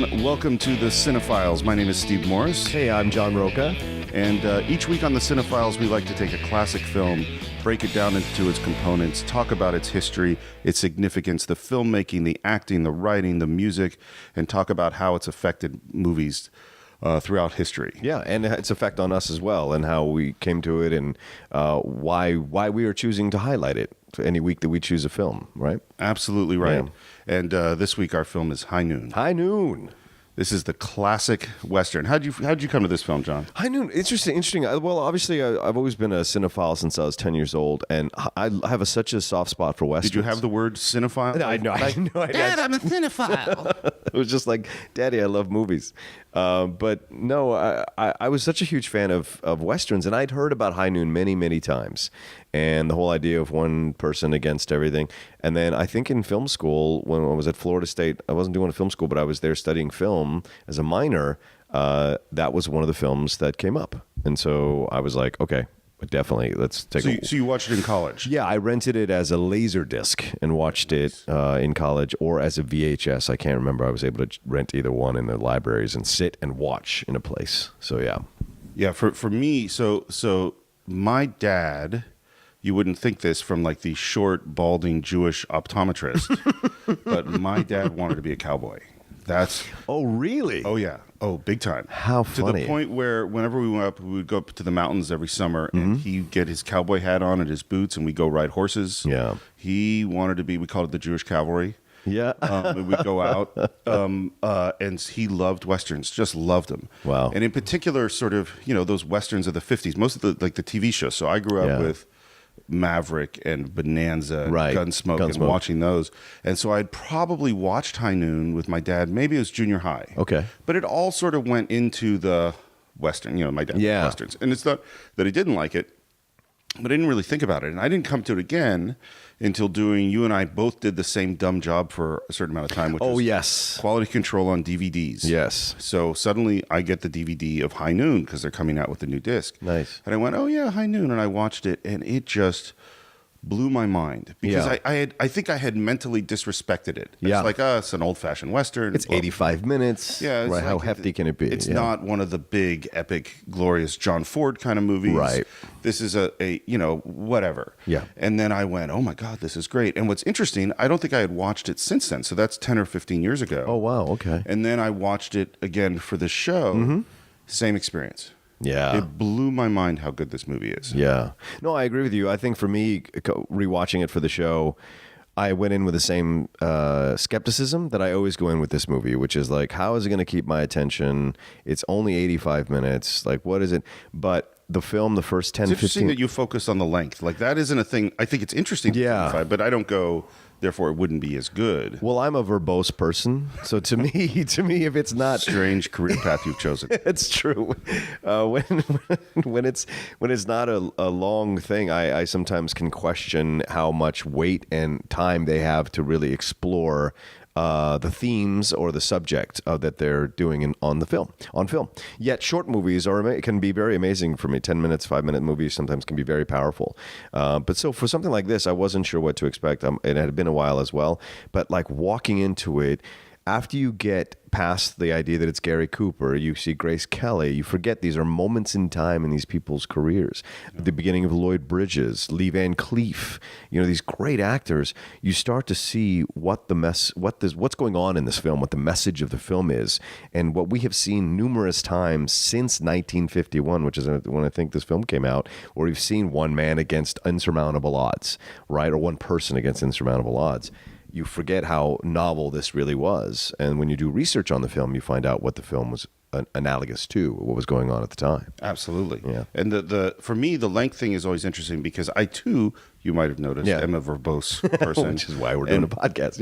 everyone. Welcome to the Cine-Files. My name is Steve Morris. Hey, I'm John Roca. And each week on the Cine-Files, we like to take a classic film, break it down into its components, talk about its history, its significance, the filmmaking, the acting, the writing, the music, and talk about how it's affected movies throughout history. Yeah, and its effect on us as well, and how we came to it, and why we are choosing to highlight it any week that we choose a film, right? Absolutely right. Yeah. And this week our film is High Noon. High Noon. This is the classic Western. How'd you come to this film, John? High Noon. Interesting. Well, obviously, I've always been a cinephile since I was 10 years old, and I have such a soft spot for Westerns. Did you have the word cinephile? No, I know. Dad, I'm a cinephile. It was just like, Daddy, I love movies. But no, I was such a huge fan of Westerns, and I'd heard about High Noon many, many times, and the whole idea of one person against everything. And then I think in film school, when I was at Florida State, I wasn't doing a film school, but I was there studying film as a minor. That was one of the films that came up. And so I was like, okay, definitely, let's take a... So you watched it in college? Yeah, I rented it as a laser disc and watched it in college, or as a VHS. I can't remember. I was able to rent either one in the libraries and sit and watch in a place. So yeah. Yeah, for me, so my dad, you wouldn't think this from like the short, balding Jewish optometrist, but my dad wanted to be a cowboy. Oh, really? Oh, yeah. Oh, big time. How funny. To the point where whenever we went up, we would go up to the mountains every summer, and he'd get his cowboy hat on and his boots, and we'd go ride horses. Yeah. He wanted to be, we called it the Jewish cavalry. Yeah. And we'd go out, and he loved Westerns, just loved them. Wow. And in particular, sort of, those Westerns of the 50s, most of the TV shows. So I grew up with Maverick and Bonanza and Gunsmoke and watching those. And so I'd probably watched High Noon with my dad. Maybe it was junior high. Okay. But it all sort of went into the Western, my dad liked Westerns. And it's not that he didn't like it, but I didn't really think about it. And I didn't come to it again until you and I both did the same dumb job for a certain amount of time, which was quality control on DVDs. Yes. So suddenly I get the DVD of High Noon because they're coming out with the new disc. Nice. And I went, oh yeah, High Noon. And I watched it, and it just blew my mind because I think I had mentally disrespected it. It's like, it's an old-fashioned Western. It's 85 minutes. Yeah. Right. How hefty can it be? It's not one of the big, epic, glorious John Ford kind of movies. Right. This is a whatever. Yeah. And then I went, oh my God, this is great. And what's interesting, I don't think I had watched it since then. So that's 10 or 15 years ago. Oh, wow. Okay. And then I watched it again for the show. Mm-hmm. Same experience. Yeah. It blew my mind how good this movie is. Yeah. No, I agree with you. I think for me, rewatching it for the show, I went in with the same skepticism that I always go in with this movie, which is like, how is it going to keep my attention? It's only 85 minutes. Like, what is it? But the film, the first 10, 15... It's interesting that you focus on the length. Like, that isn't a thing. I think it's interesting, 85, but I don't go... Therefore, it wouldn't be as good. Well, I'm a verbose person, so to me, if it's not strange career path you've chosen, it's true. When it's not a long thing, I sometimes can question how much weight and time they have to really explore the themes or the subject that they're doing on film. Yet short movies can be very amazing for me. 10 minutes, 5-minute movies sometimes can be very powerful. But so for something like this, I wasn't sure what to expect. It had been a while as well. But like walking into it, after you get past the idea that it's Gary Cooper, you see Grace Kelly, you forget these are moments in time in these people's careers. At the beginning of Lloyd Bridges, Lee Van Cleef, these great actors, you start to see what's going on in this film, what the message of the film is, and what we have seen numerous times since 1951, which is when I think this film came out, where we've seen one man against insurmountable odds, right? Or one person against insurmountable odds. You forget how novel this really was. And when you do research on the film, you find out what the film was analogous to, what was going on at the time. Absolutely. Yeah. And for me, the length thing is always interesting because I, too, you might have noticed, am a verbose person. Which is why we're doing a podcast,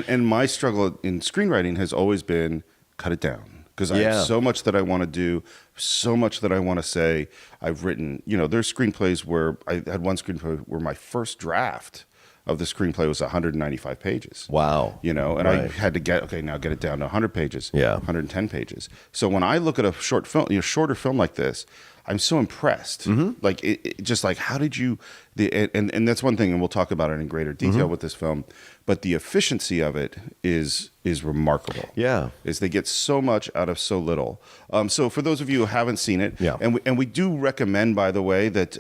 and my struggle in screenwriting has always been cut it down. Because I have so much that I want to do, so much that I want to say. I've written, there's screenplays where I had one screenplay where my first draft of the screenplay was 195 pages. Wow. I had to get it down to 100 pages, 110 pages. So when I look at a short film, shorter film like this, I'm so impressed. Like just like how did you and that's one thing, and we'll talk about it in greater detail with this film. But the efficiency of it is remarkable. Yeah, is they get so much out of so little. So for those of you who haven't seen it, and we do recommend, by the way, that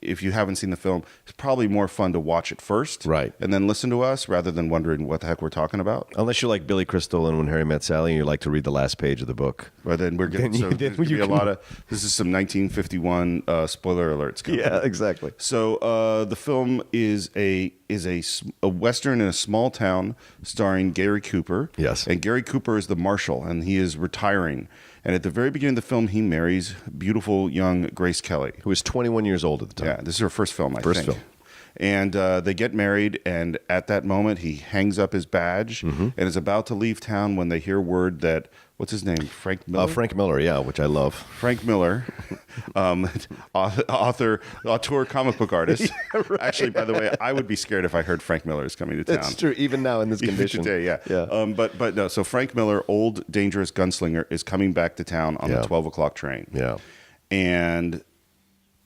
if you haven't seen the film, it's probably more fun to watch it first, right, and then listen to us rather than wondering what the heck we're talking about. Unless you like Billy Crystal and When Harry Met Sally, and you like to read the last page of the book. But then we're getting a lot of. This is some 1951 spoiler alerts coming. Yeah, exactly. So the film is a western in a small town starring Gary Cooper. Yes. And Gary Cooper is the marshal, and he is retiring. And at the very beginning of the film, he marries beautiful young Grace Kelly, who is 21 years old at the time. Yeah, this is her first film, I think. First film. And they get married, and at that moment, he hangs up his badge and is about to leave town when they hear word that, what's his name? Frank Miller? Frank Miller, yeah, which I love. Frank Miller, author, comic book artist. Yeah, right. Actually, by the way, I would be scared if I heard Frank Miller is coming to town. That's true, even now in this condition. Today, yeah. But no, so Frank Miller, old, dangerous gunslinger, is coming back to town on the 12 o'clock train. Yeah. And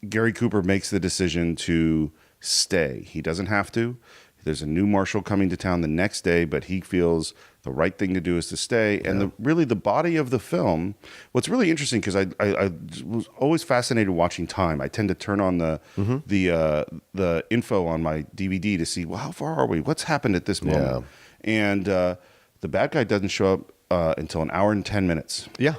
Gary Cooper makes the decision to stay. He doesn't have to. There's a new marshal coming to town the next day, but he feels the right thing to do is to stay. And really the body of the film, what's really interesting, because I was always fascinated watching time. I tend to turn on the info on my DVD to see, well, how far are we? What's happened at this moment? And the bad guy doesn't show up until an hour and 10 minutes. Yeah.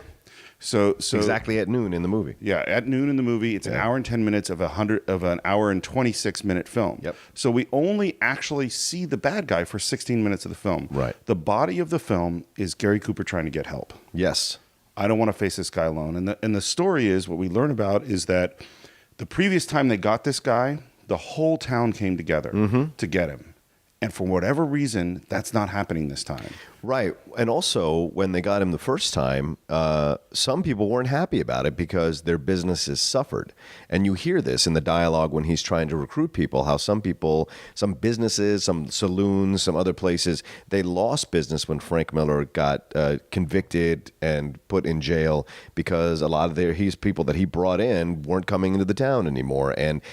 So exactly at noon in the movie. Yeah, at noon in the movie, it's an hour and 10 minutes of an hour and 26-minute film. Yep. So we only actually see the bad guy for 16 minutes of the film. Right. The body of the film is Gary Cooper trying to get help. Yes. I don't want to face this guy alone. And the story is, what we learn about is that the previous time they got this guy, the whole town came together to get him. And for whatever reason, that's not happening this time. Right. And also, when they got him the first time, some people weren't happy about it because their businesses suffered. And you hear this in the dialogue when he's trying to recruit people, how some people, some businesses, some saloons, some other places, they lost business when Frank Miller got convicted and put in jail because a lot of his people that he brought in weren't coming into the town anymore. And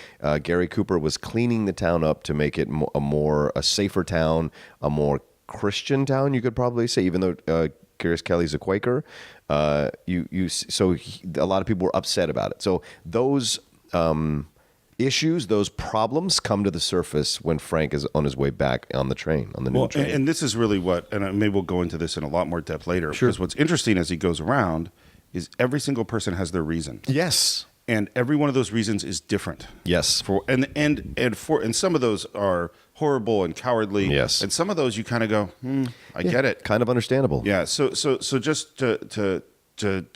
Gary Cooper was cleaning the town up to make it a safer town, a more Christian town, you could probably say, even though Grace Kelly's a Quaker. A lot of people were upset about it. So those issues, those problems come to the surface when Frank is on his way back on the train, on the new train. And this is really and maybe we'll go into this in a lot more depth later. Sure. Because what's interesting as he goes around is every single person has their reason. Yes. And every one of those reasons is different. Yes. And some of those are horrible and cowardly. Yes. And some of those you kind of go, I get it. Kind of understandable. Yeah. So just to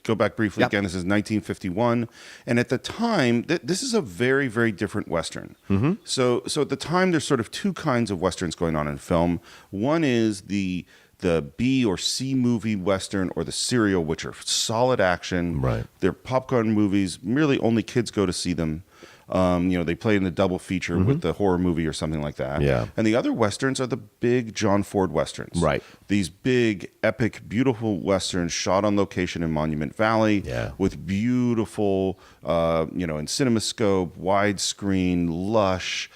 go back briefly again, this is 1951, and at the time, this is a very, very different Western. So at the time, there's sort of two kinds of Westerns going on in film. One is the B or C movie Western, or the serial, which are solid action. Right. They're popcorn movies. Really, only kids go to see them. They play in a double feature with the horror movie or something like that. Yeah. And the other Westerns are the big John Ford Westerns. Right. These big, epic, beautiful Westerns shot on location in Monument Valley with beautiful, in CinemaScope, widescreen, lush,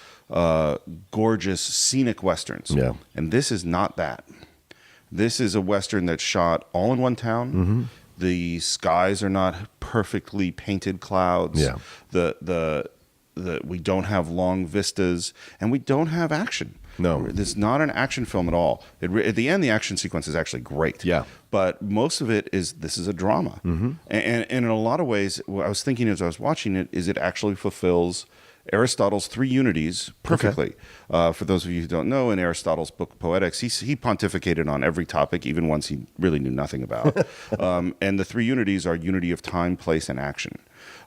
gorgeous, scenic Westerns. Yeah. And this is not that. This is a Western that's shot all in one town. The skies are not perfectly painted clouds. Yeah. We don't have long vistas, and we don't have action. No. It's not an action film at all. At the end, the action sequence is actually great. Yeah. But most of it this is a drama. And in a lot of ways, what I was thinking as I was watching it is it actually fulfills Aristotle's three unities perfectly. Okay. For those of you who don't know, in Aristotle's book Poetics, he pontificated on every topic, even ones he really knew nothing about. And the three unities are unity of time, place, and action.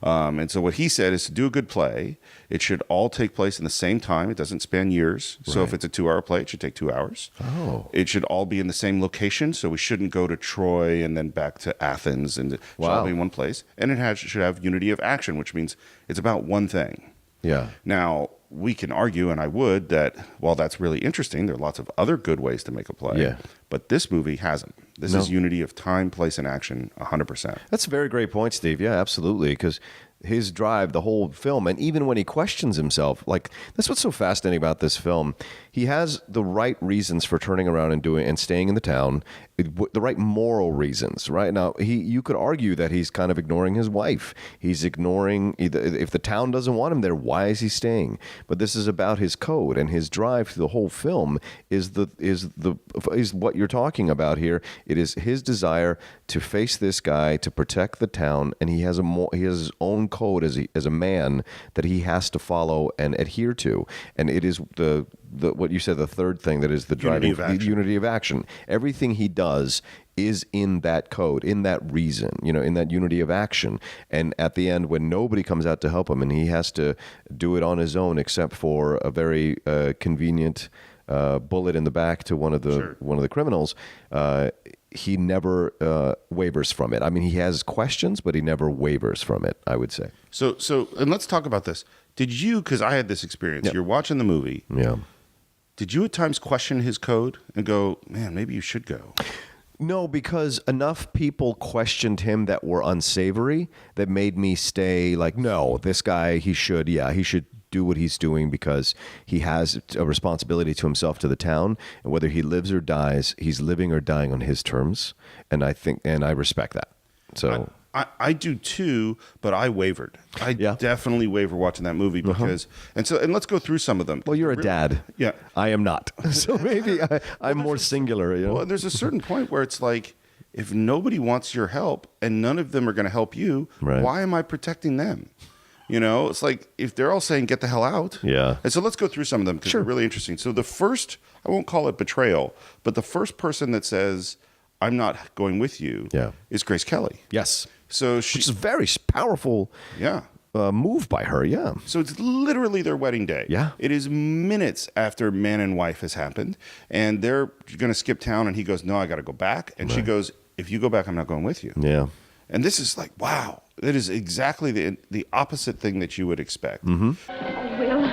And so what he said is, to do a good play, it should all take place in the same time. It doesn't span years. Right. So if it's a 2-hour play, it should take 2 hours. Oh. It should all be in the same location. So we shouldn't go to Troy and then back to Athens. And it should all be in one place. And it should have unity of action, which means it's about one thing. Yeah. Now, we can argue, and I would, that while that's really interesting, there are lots of other good ways to make a play. Yeah. But this movie hasn't. This is unity of time, place, and action 100%. That's a very great point, Steve. Yeah, absolutely. Because his drive the whole film, and even when he questions himself, like that's what's so fascinating about this film. He has the right reasons for turning around and staying in the town, the right moral reasons. Right now, you could argue that he's kind of ignoring his wife. He's ignoring if the town doesn't want him there, why is he staying? But this is about his code, and his drive through the whole film is what you're talking about here. It is his desire to face this guy, to protect the town, and he has his own code as a man that he has to follow and adhere to. And it is the what you said, the third thing that is the driving unity of action. Everything he does is in that code, in that reason, in that unity of action. And at the end, when nobody comes out to help him and he has to do it on his own, except for a very convenient bullet in the back to one of the criminals, he never wavers from it. I mean, he has questions, but he never wavers from it, I would say. So, and let's talk about this. Did you, because I had this experience, You're watching the movie. Yeah. Did you at times question his code and go, man, maybe you should go? No, because enough people questioned him that were unsavory that made me stay like, no, this guy, he should do what he's doing because he has a responsibility to himself, to the town, and whether he lives or dies, he's living or dying on his terms, and I respect that. So I do too, but I wavered. I definitely waver watching that movie because, and let's go through some of them. Well, you're a dad. Yeah. I am not. So maybe I'm more singular. Well, there's a certain point where it's like, if nobody wants your help and none of them are going to help you, why am I protecting them? It's like if they're all saying, get the hell out. Yeah. And so let's go through some of them because they're really interesting. So the first, I won't call it betrayal, but the first person that says, I'm not going with you is Grace Kelly. Yes. So which is a very powerful move by her, So it's literally their wedding day. Yeah. It is minutes after man and wife has happened, and they're going to skip town, and he goes, no, I got to go back. And she goes, if you go back, I'm not going with you. Yeah. And this is like, wow, that is exactly the opposite thing that you would expect. Mm-hmm. Oh, Will,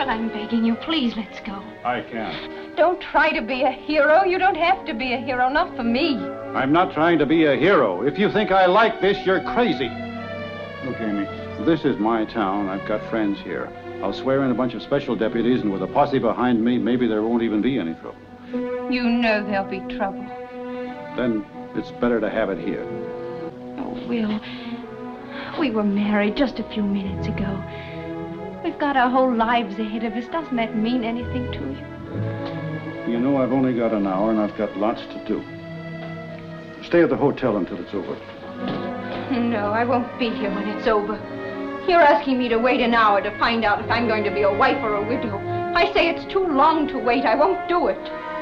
I'm begging you, please let's go. I can't. Don't try to be a hero. You don't have to be a hero, not for me. I'm not trying to be a hero. If you think I like this, you're crazy. Look, Amy, this is my town. I've got friends here. I'll swear in a bunch of special deputies, and with a posse behind me, maybe there won't even be any trouble. You know there'll be trouble. Then it's better to have it here. Oh, Will, we were married just a few minutes ago. We've got our whole lives ahead of us. Doesn't that mean anything to you? You know, I've only got an hour, and I've got lots to do. Stay at the hotel until it's over. No, I won't be here when it's over. You're asking me to wait an hour to find out if I'm going to be a wife or a widow. I say it's too long to wait. I won't do it.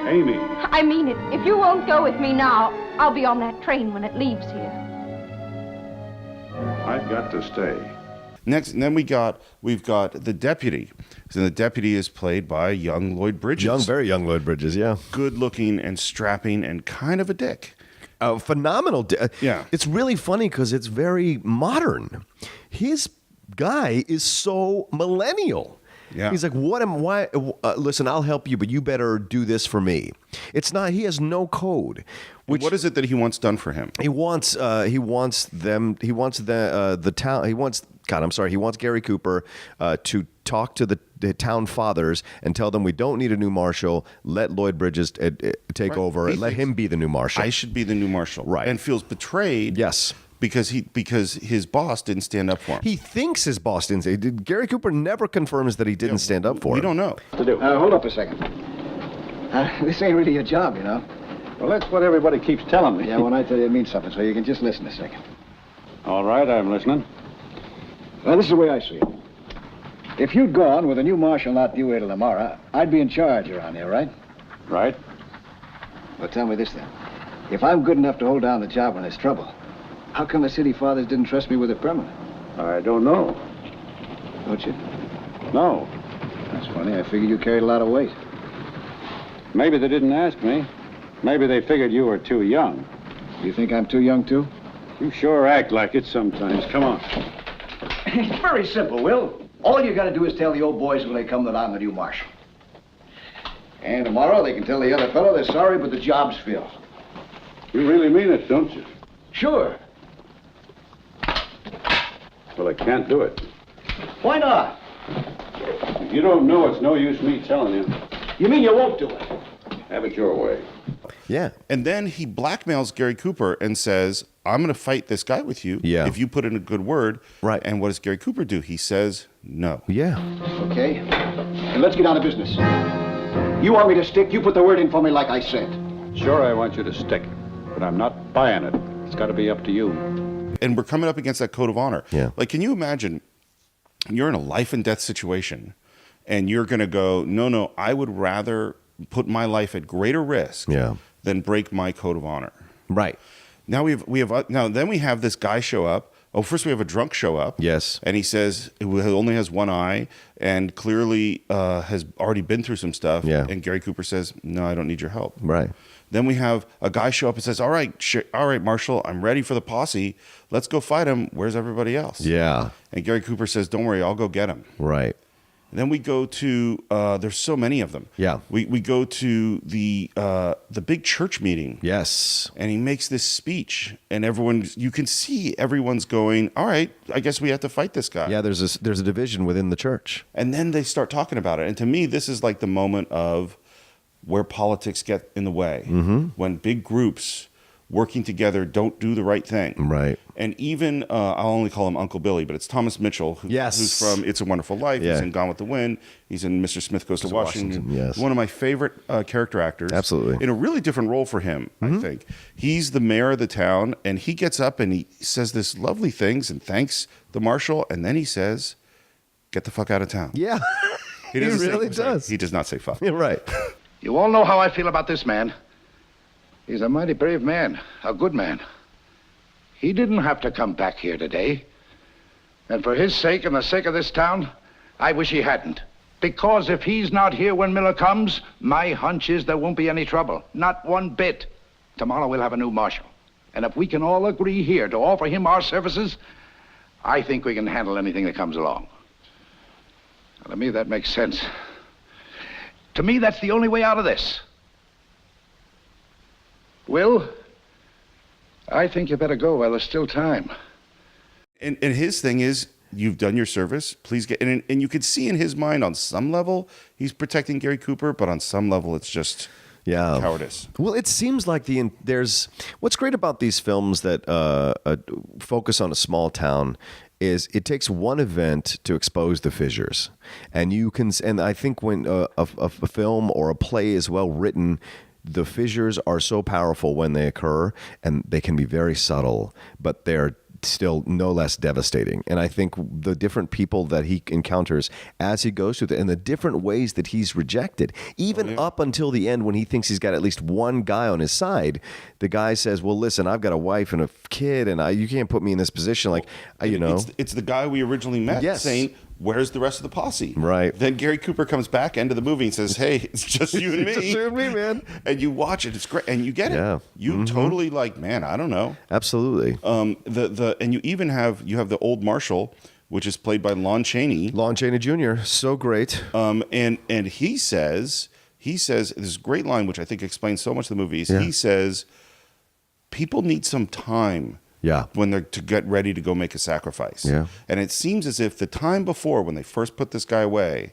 Amy. I mean it. If you won't go with me now, I'll be on that train when it leaves here. I've got to stay. Next, and then we've got the deputy. So the deputy is played by young Lloyd Bridges. Very young Lloyd Bridges, yeah. Good looking and strapping and kind of a dick. Phenomenal. Yeah. It's really funny because it's very modern. His guy is so millennial. Yeah. He's like, listen, I'll help you, but you better do this for me. It's not, he has no code. What is it that he wants done for him? He wants the town, he wants Gary Cooper to talk to the town fathers and tell them we don't need a new marshal. Let Lloyd Bridges take over. Let him be the new marshal. I should be the new marshal. Right. And feels betrayed. Yes. Because his boss didn't stand up for him. He thinks his boss didn't. Gary Cooper never confirms that he didn't stand up for him. We don't know. To do. Hold up a second. This ain't really your job, you know. Well, that's what everybody keeps telling me. Yeah, when I tell you it means something, so you can just listen a second. All right, I'm listening. Well, this is the way I see it. If you'd gone with a new marshal not due till tomorrow, I'd be in charge around here, right? Right. Well, tell me this, then. If I'm good enough to hold down the job when there's trouble, how come the city fathers didn't trust me with it permanent? I don't know. Don't you? No. That's funny. I figured you carried a lot of weight. Maybe they didn't ask me. Maybe they figured you were too young. You think I'm too young, too? You sure act like it sometimes. Come on. It's very simple, Will. All you gotta do is tell the old boys when they come that I'm the new marshal. And tomorrow they can tell the other fellow they're sorry, but the job's filled. You really mean it, don't you? Sure. Well, I can't do it. Why not? If you don't know, it's no use me telling you. You mean you won't do it? Have it your way. Yeah. And then he blackmails Gary Cooper and says, I'm going to fight this guy with you if you put in a good word. Right. And what does Gary Cooper do? He says no. Yeah. Okay. And let's get down to business. You want me to stick? You put the word in for me like I said. Sure, I want you to stick, but I'm not buying it. It's got to be up to you. And we're coming up against that code of honor. Yeah. Like, can you imagine you're in a life and death situation and you're going to go, no, I would rather put my life at greater risk than break my code of honor. Right. Now we have this guy show up. Oh, first we have a drunk show up. Yes. And he says he only has one eye and clearly has already been through some stuff. Yeah. And Gary Cooper says, no, I don't need your help. Right. Then we have a guy show up and says, all right, Marshall, I'm ready for the posse. Let's go fight him. Where's everybody else? Yeah. And Gary Cooper says, don't worry, I'll go get him. Right. Then we go to there's so many of them. Yeah. We go to the big church meeting. Yes. And he makes this speech, and you can see everyone's going, all right, I guess we have to fight this guy. Yeah, there's a division within the church. And then they start talking about it. And to me, this is like the moment of where politics get in the way. Mm-hmm. When big groups working together don't do the right thing. Right. And even, I'll only call him Uncle Billy, but it's Thomas Mitchell, who's from It's a Wonderful Life. Yeah. He's in Gone with the Wind. He's in Mr. Smith Goes to Washington. Yes. One of my favorite character actors. Absolutely. In a really different role for him, I think. He's the mayor of the town, and he gets up and he says this lovely things and thanks the marshal, and then he says, get the fuck out of town. Yeah. He really does. He does not say fuck. You're right. You all know how I feel about this man. He's a mighty brave man, a good man. He didn't have to come back here today. And for his sake and the sake of this town, I wish he hadn't. Because if he's not here when Miller comes, my hunch is there won't be any trouble. Not one bit. Tomorrow we'll have a new marshal. And if we can all agree here to offer him our services, I think we can handle anything that comes along. Now, to me, that makes sense. To me, that's the only way out of this. Will, I think you better go while there's still time. And his thing is, you've done your service. Please get. And you could see in his mind, on some level, he's protecting Gary Cooper, but on some level, it's just cowardice. Well, it seems like there's what's great about these films that focus on a small town is it takes one event to expose the fissures, and I think when a film or a play is well written, the fissures are so powerful when they occur, and they can be very subtle, but they're still no less devastating. And I think the different people that he encounters as he goes through and the different ways that he's rejected, even up until the end when he thinks he's got at least one guy on his side, the guy says, well, listen, I've got a wife and a kid, and you can't put me in this position. Like, It's the guy we originally met saying, where's the rest of the posse? Right. Then Gary Cooper comes back into the movie and says, hey, it's just you and me. Just you and me, man. And you watch it. It's great. And you get it. You totally man, I don't know. Absolutely. And you even have the old marshal, which is played by Lon Chaney. Lon Chaney Jr. So great. And he says this great line, which I think explains so much of the movie. He says, people need some time. Yeah. When they're to get ready to go make a sacrifice. Yeah. And it seems as if the time before, when they first put this guy away,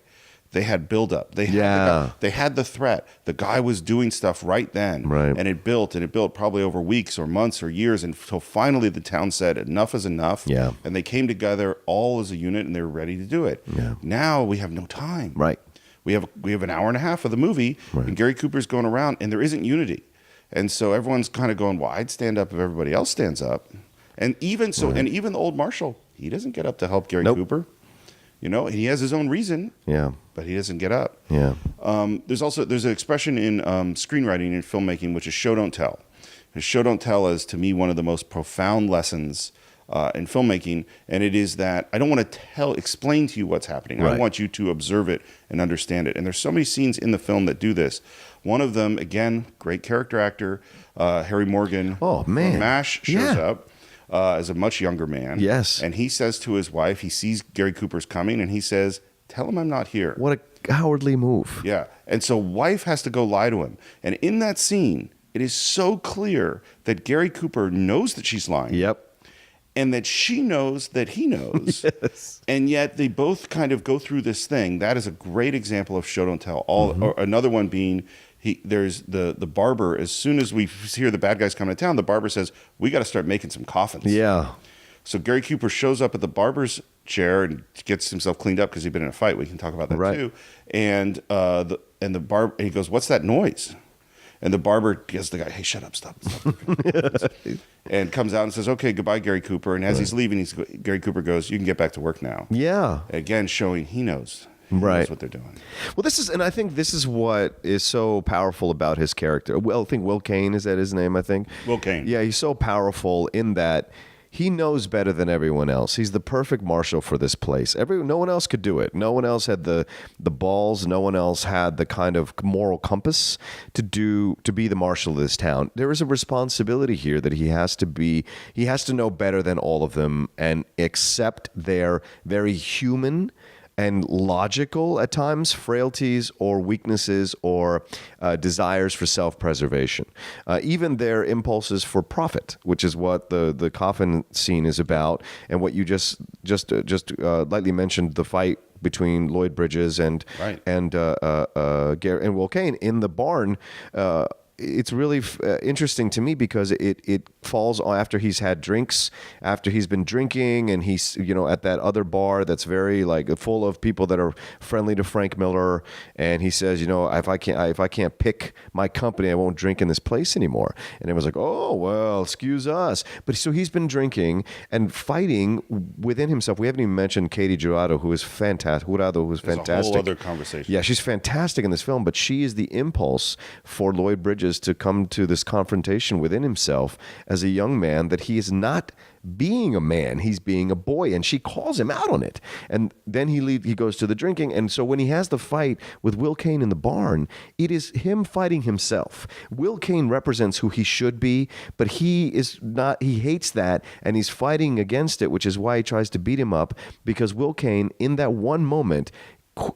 they had buildup. They had the threat. The guy was doing stuff right then. Right. And it built probably over weeks or months or years until finally the town said enough is enough. Yeah. And they came together all as a unit and they were ready to do it. Yeah. Now we have no time. Right. We have an hour and a half of the movie and Gary Cooper's going around and there isn't unity. And so everyone's kind of going, well, I'd stand up if everybody else stands up. And even so, and even the old marshal, he doesn't get up to help Gary Cooper. He has his own reason. Yeah. But he doesn't get up. Yeah. There's an expression in screenwriting and filmmaking, which is show, don't tell. And show, don't tell is, to me, one of the most profound lessons in filmmaking. And it is that I don't want to explain to you what's happening. Right. I want you to observe it and understand it. And there's so many scenes in the film that do this. One of them, again, great character actor, Harry Morgan from MASH shows up. As a much younger man. Yes. And he says to his wife, he sees Gary Cooper's coming, and he says, tell him I'm not here. What a cowardly move. Yeah. And so wife has to go lie to him. And in that scene, it is so clear that Gary Cooper knows that she's lying. Yep. and that she knows that he knows. Yes. And yet they both kind of go through this thing. That is a great example of show don't tell. Or another one being there's the barber. As soon as we hear the bad guys coming to town, the barber says, we got to start making some coffins. Yeah. So Gary Cooper shows up at the barber's chair and gets himself cleaned up because he'd been in a fight. We can talk about that too. And he goes, what's that noise? And the barber gives the guy, hey, shut up, stop. And comes out and says, okay, goodbye, Gary Cooper. And as he's leaving, Gary Cooper goes, you can get back to work now. Yeah. Again, showing he knows. He knows what they're doing. Well, I think this is what is so powerful about his character. Well, I think Will Kane, is that his name, I think? Will Kane. Yeah, he's so powerful in that he knows better than everyone else. He's the perfect marshal for this place. No one else could do it. No one else had the balls. No one else had the kind of moral compass to be the marshal of this town. There is a responsibility here that he has to know better than all of them and accept their very human and logical at times frailties or weaknesses or desires for self-preservation, even their impulses for profit, which is what the coffin scene is about, and what you just lightly mentioned, the fight between Lloyd Bridges and Will Kane in the barn. It's really interesting to me because it falls after he's had drinks, after he's been drinking, and he's at that other bar that's very full of people that are friendly to Frank Miller, and he says, if I can't pick my company, I won't drink in this place anymore. And everyone's like, oh well, excuse us. But so he's been drinking and fighting within himself. We haven't even mentioned Katie Jurado, who is fantastic. There's fantastic. A whole other conversation. Yeah, she's fantastic in this film, but she is the impulse for Lloyd Bridges to come to this confrontation within himself as a young man that he is not being a man, he's being a boy, and she calls him out on it. And then he goes to the drinking, and so when he has the fight with Will Kane in the barn, it is him fighting himself. Will Kane represents who he should be, but he is not. He hates that, and he's fighting against it, which is why he tries to beat him up, because Will Kane, in that one moment,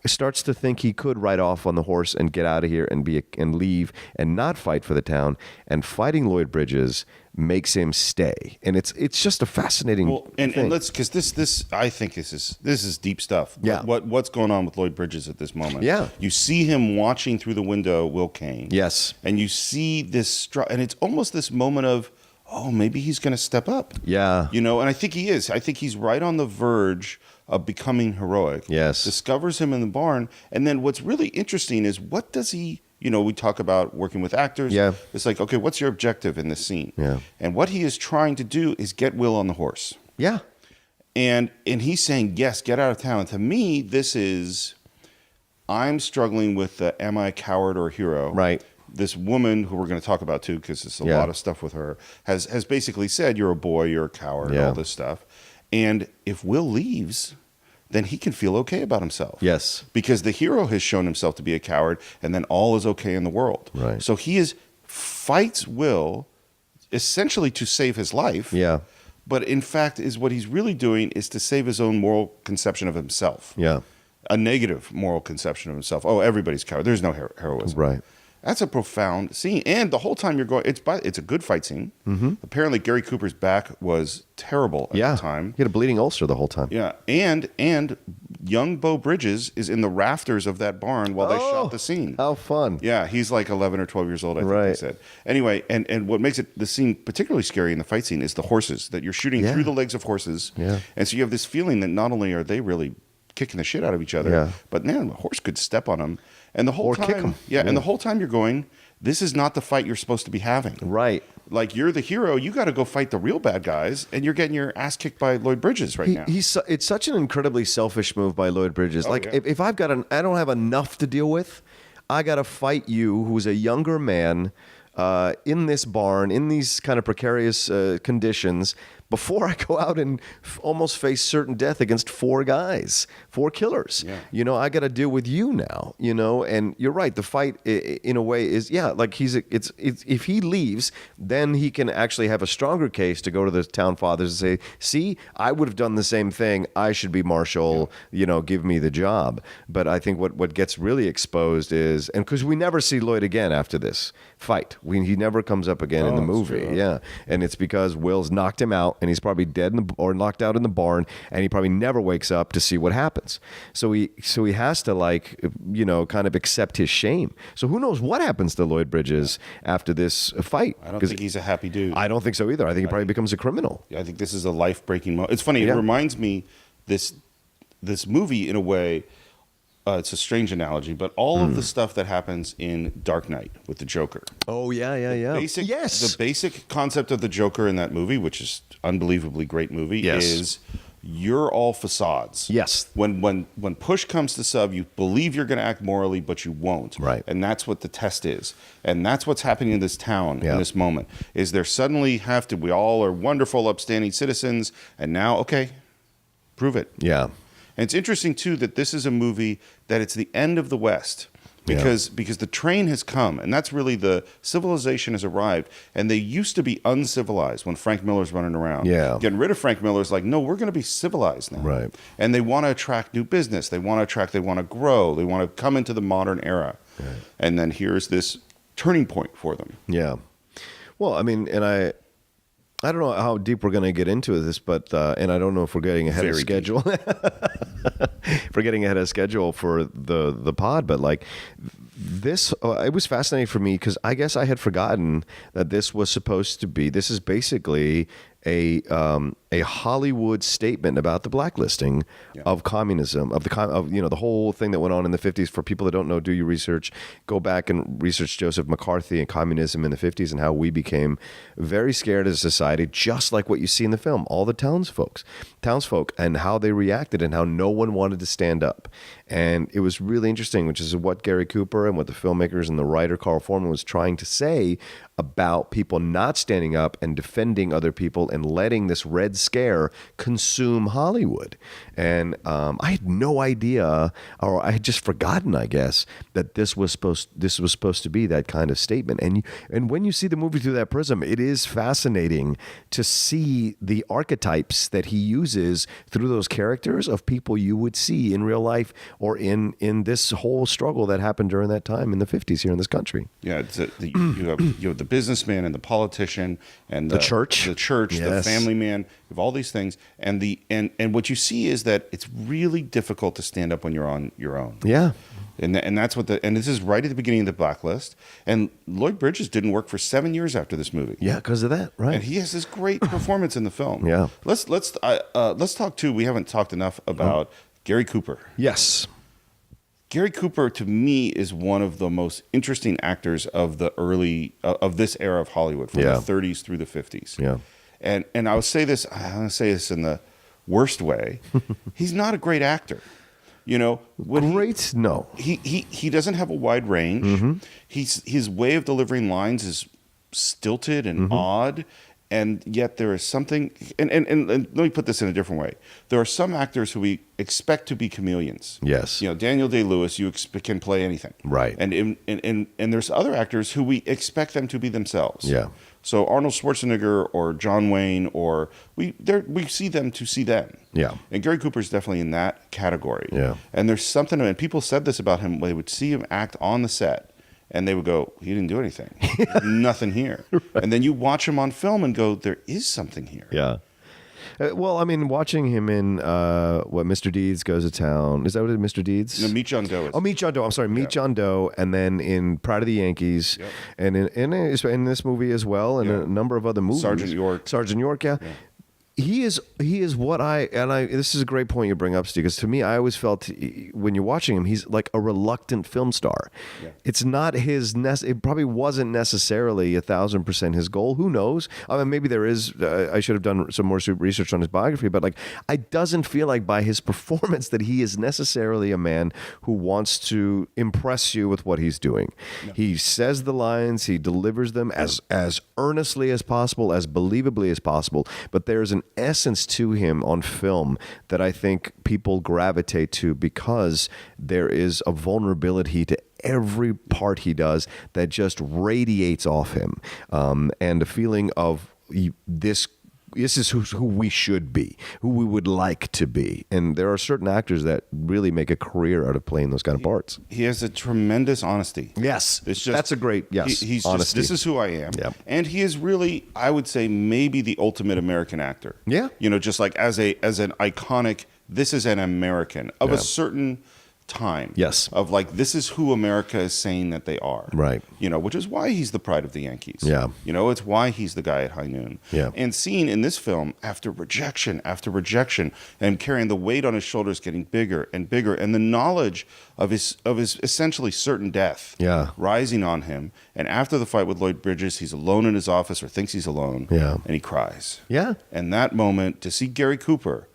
starts to think he could ride off on the horse and get out of here and leave and not fight for the town. And fighting Lloyd Bridges makes him stay, and it's just a fascinating thing. And let's, because this I think this is deep stuff. Yeah. What's going on with Lloyd Bridges at this moment? Yeah. You see him watching through the window, Will Kane. Yes. And you see this, and it's almost this moment of, oh, maybe he's going to step up. Yeah. And I think he is. I think he's right on the verge of becoming heroic. Yes. Discovers him in the barn. And then what's really interesting is, what does he, we talk about working with actors. Yeah. It's like, okay, what's your objective in this scene? Yeah. And what he is trying to do is get Will on the horse. Yeah. And he's saying, yes, get out of town. And to me, this is, I'm struggling with the, am I a coward or a hero? Right. This woman, who we're going to talk about too, because there's a lot of stuff with her, has basically said, you're a boy, you're a coward, all this stuff. And if Will leaves, then he can feel okay about himself. Yes. Because the hero has shown himself to be a coward, and then all is okay in the world. Right. So he fights Will essentially to save his life. Yeah. But in fact, what he's really doing is to save his own moral conception of himself. Yeah. A negative moral conception of himself. Oh, everybody's coward. There's no heroism. Right. That's a profound scene. And the whole time you're going, it's a good fight scene. Mm-hmm. Apparently, Gary Cooper's back was terrible at the time. He had a bleeding ulcer the whole time. Yeah. And young Beau Bridges is in the rafters of that barn while they shot the scene. How fun. Yeah, he's like 11 or 12 years old, I think they said. Anyway, and what makes the scene particularly scary in the fight scene is the horses, that you're shooting through the legs of horses. Yeah. And so you have this feeling that not only are they really kicking the shit out of each other, but man, a horse could step on them. And the whole time, kick 'em. And the whole time you're going, this is not the fight you're supposed to be having. Right. Like, you're the hero, you got to go fight the real bad guys, and you're getting your ass kicked by Lloyd Bridges right now. It's such an incredibly selfish move by Lloyd Bridges. If I've got I don't have enough to deal with, I got to fight you, who's a younger man, in this barn, in these kind of precarious conditions, before I go out and almost face certain death against 4 killers. Yeah. I got to deal with you now, and you're right. The fight in a way is, like if he leaves, then he can actually have a stronger case to go to the town fathers and say, see, I would have done the same thing. I should be marshal, give me the job. But I think what gets really exposed is, and because we never see Lloyd again after this fight, he never comes up again in the movie. True. Yeah. And it's because Will's knocked him out. out, and he's probably dead or knocked out in the barn, and he probably never wakes up to see what happens. So he has to, like, kind of accept his shame. So who knows what happens to Lloyd Bridges after this fight? I don't think he's a happy dude. I don't think so either. I think he probably becomes a criminal. I think this is a life-breaking moment. It's funny. It reminds me this movie in a way. It's a strange analogy, but all of the stuff that happens in Dark Knight with the Joker. Oh, yeah. The basic concept of the Joker in that movie, which is unbelievably great movie, is you're all facades. Yes. When push comes to shove, you believe you're going to act morally, but you won't. Right. And that's what the test is. And that's what's happening in this town in this moment, is there suddenly we all are wonderful, upstanding citizens, and now, okay, prove it. Yeah. And it's interesting, too, that this is a movie that it's the end of the West because the train has come, and that's really the civilization has arrived. And they used to be uncivilized when Frank Miller's running around. Yeah. Getting rid of Frank Miller's like, no, we're going to be civilized now. Right. And they want to attract new business. They want to grow. They want to come into the modern era. Right. And then here's this turning point for them. Yeah. Well, I mean, and I don't know how deep we're going to get into this, but and I don't know if we're getting ahead of schedule. If we're getting ahead of schedule for the pod, but like this, it was fascinating for me because I guess I had forgotten that this was supposed to be. This is basically a Hollywood statement about the blacklisting of communism, of the whole thing that went on in the 50s. For people that don't know, do your research, go back and research Joseph McCarthy and communism in the 50s and how we became very scared as a society, just like what you see in the film. All the townsfolk and how they reacted and how no one wanted to stand up. And it was really interesting, which is what Gary Cooper and what the filmmakers and the writer Carl Foreman was trying to say about people not standing up and defending other people and letting this Red Scare consume Hollywood. And I had no idea, or I had just forgotten, I guess, that this was supposed to be that kind of statement. And when you see the movie through that prism, it is fascinating to see the archetypes that he uses through those characters of people you would see in real life or in this whole struggle that happened during that time in the 50s here in this country. Yeah, you have the businessman and the politician and the church, the family man. You have all these things, and what you see is that it's really difficult to stand up when you're on your own. Yeah. And that's what and this is right at the beginning of the Blacklist. And Lloyd Bridges didn't work for 7 years after this movie. Yeah, because of that, right? And he has this great performance in the film. Yeah. Let's talk too. We haven't talked enough about Gary Cooper. Yes. Gary Cooper, to me, is one of the most interesting actors of the of this era of Hollywood, from the 30s through the 50s. Yeah. And I'm going to say this in the worst way. He's not a great actor. No. He doesn't have a wide range. Mm-hmm. His way of delivering lines is stilted and odd. And yet there is something, and let me put this in a different way. There are some actors who we expect to be chameleons. Yes. Daniel Day-Lewis, can play anything. Right. And there's other actors who we expect them to be themselves. Yeah. So Arnold Schwarzenegger or John Wayne, or we see them to see them. Yeah. And Gary Cooper is definitely in that category. Yeah. And there's something, and people said this about him, they would see him act on the set. And they would go, he didn't do anything. Nothing here. Right. And then you watch him on film and go, there is something here. Yeah. Well, I mean, watching him in Mr. Deeds Goes to Town. Is that what it is, Mr. Deeds? No, Meet John Doe. Meet John Doe. I'm sorry, Meet John Doe. And then in Pride of the Yankees. Yep. And in this movie as well. And a number of other movies. Sergeant York, yeah. He is what this is a great point you bring up, Steve, because to me, I always felt when you're watching him, he's like a reluctant film star. Yeah. It's not it probably wasn't necessarily 1,000% his goal. Who knows? I mean, maybe there is, I should have done some more research on his biography, but like, it doesn't feel like by his performance that he is necessarily a man who wants to impress you with what he's doing. No. He says the lines, he delivers them as earnestly as possible, as believably as possible, but there's an essence to him on film that I think people gravitate to because there is a vulnerability to every part he does that just radiates off him, and a feeling of this who we should be, who we would like to be. And there are certain actors that really make a career out of playing those kind of parts. He has a tremendous honesty. Yes, It's just, that's a great He's honesty. just, this is who I am. Yeah. And he is really, I would say, maybe the ultimate American actor. Yeah. Just like as an iconic, this is an American of a certain time. Yes. Of like, this is who America is saying that they are. Right. Which is why he's the pride of the Yankees. Yeah. It's why he's the guy at High Noon. Yeah. And seen in this film, after rejection, and carrying the weight on his shoulders getting bigger and bigger, and the knowledge of his essentially certain death rising on him. And after the fight with Lloyd Bridges, he's alone in his office, or thinks he's alone. Yeah. And he cries. Yeah. And that moment, to see Gary Cooper,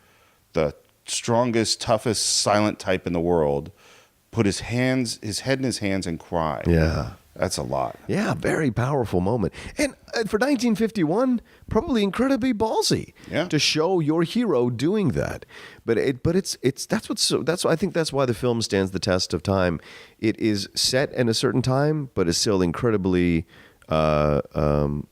the strongest, toughest, silent type in the world, put his head in his hands and cry. Yeah. That's a lot. Yeah, very powerful moment. And for 1951, probably incredibly ballsy to show your hero doing that. But I think that's why the film stands the test of time. It is set in a certain time, but is still incredibly modern.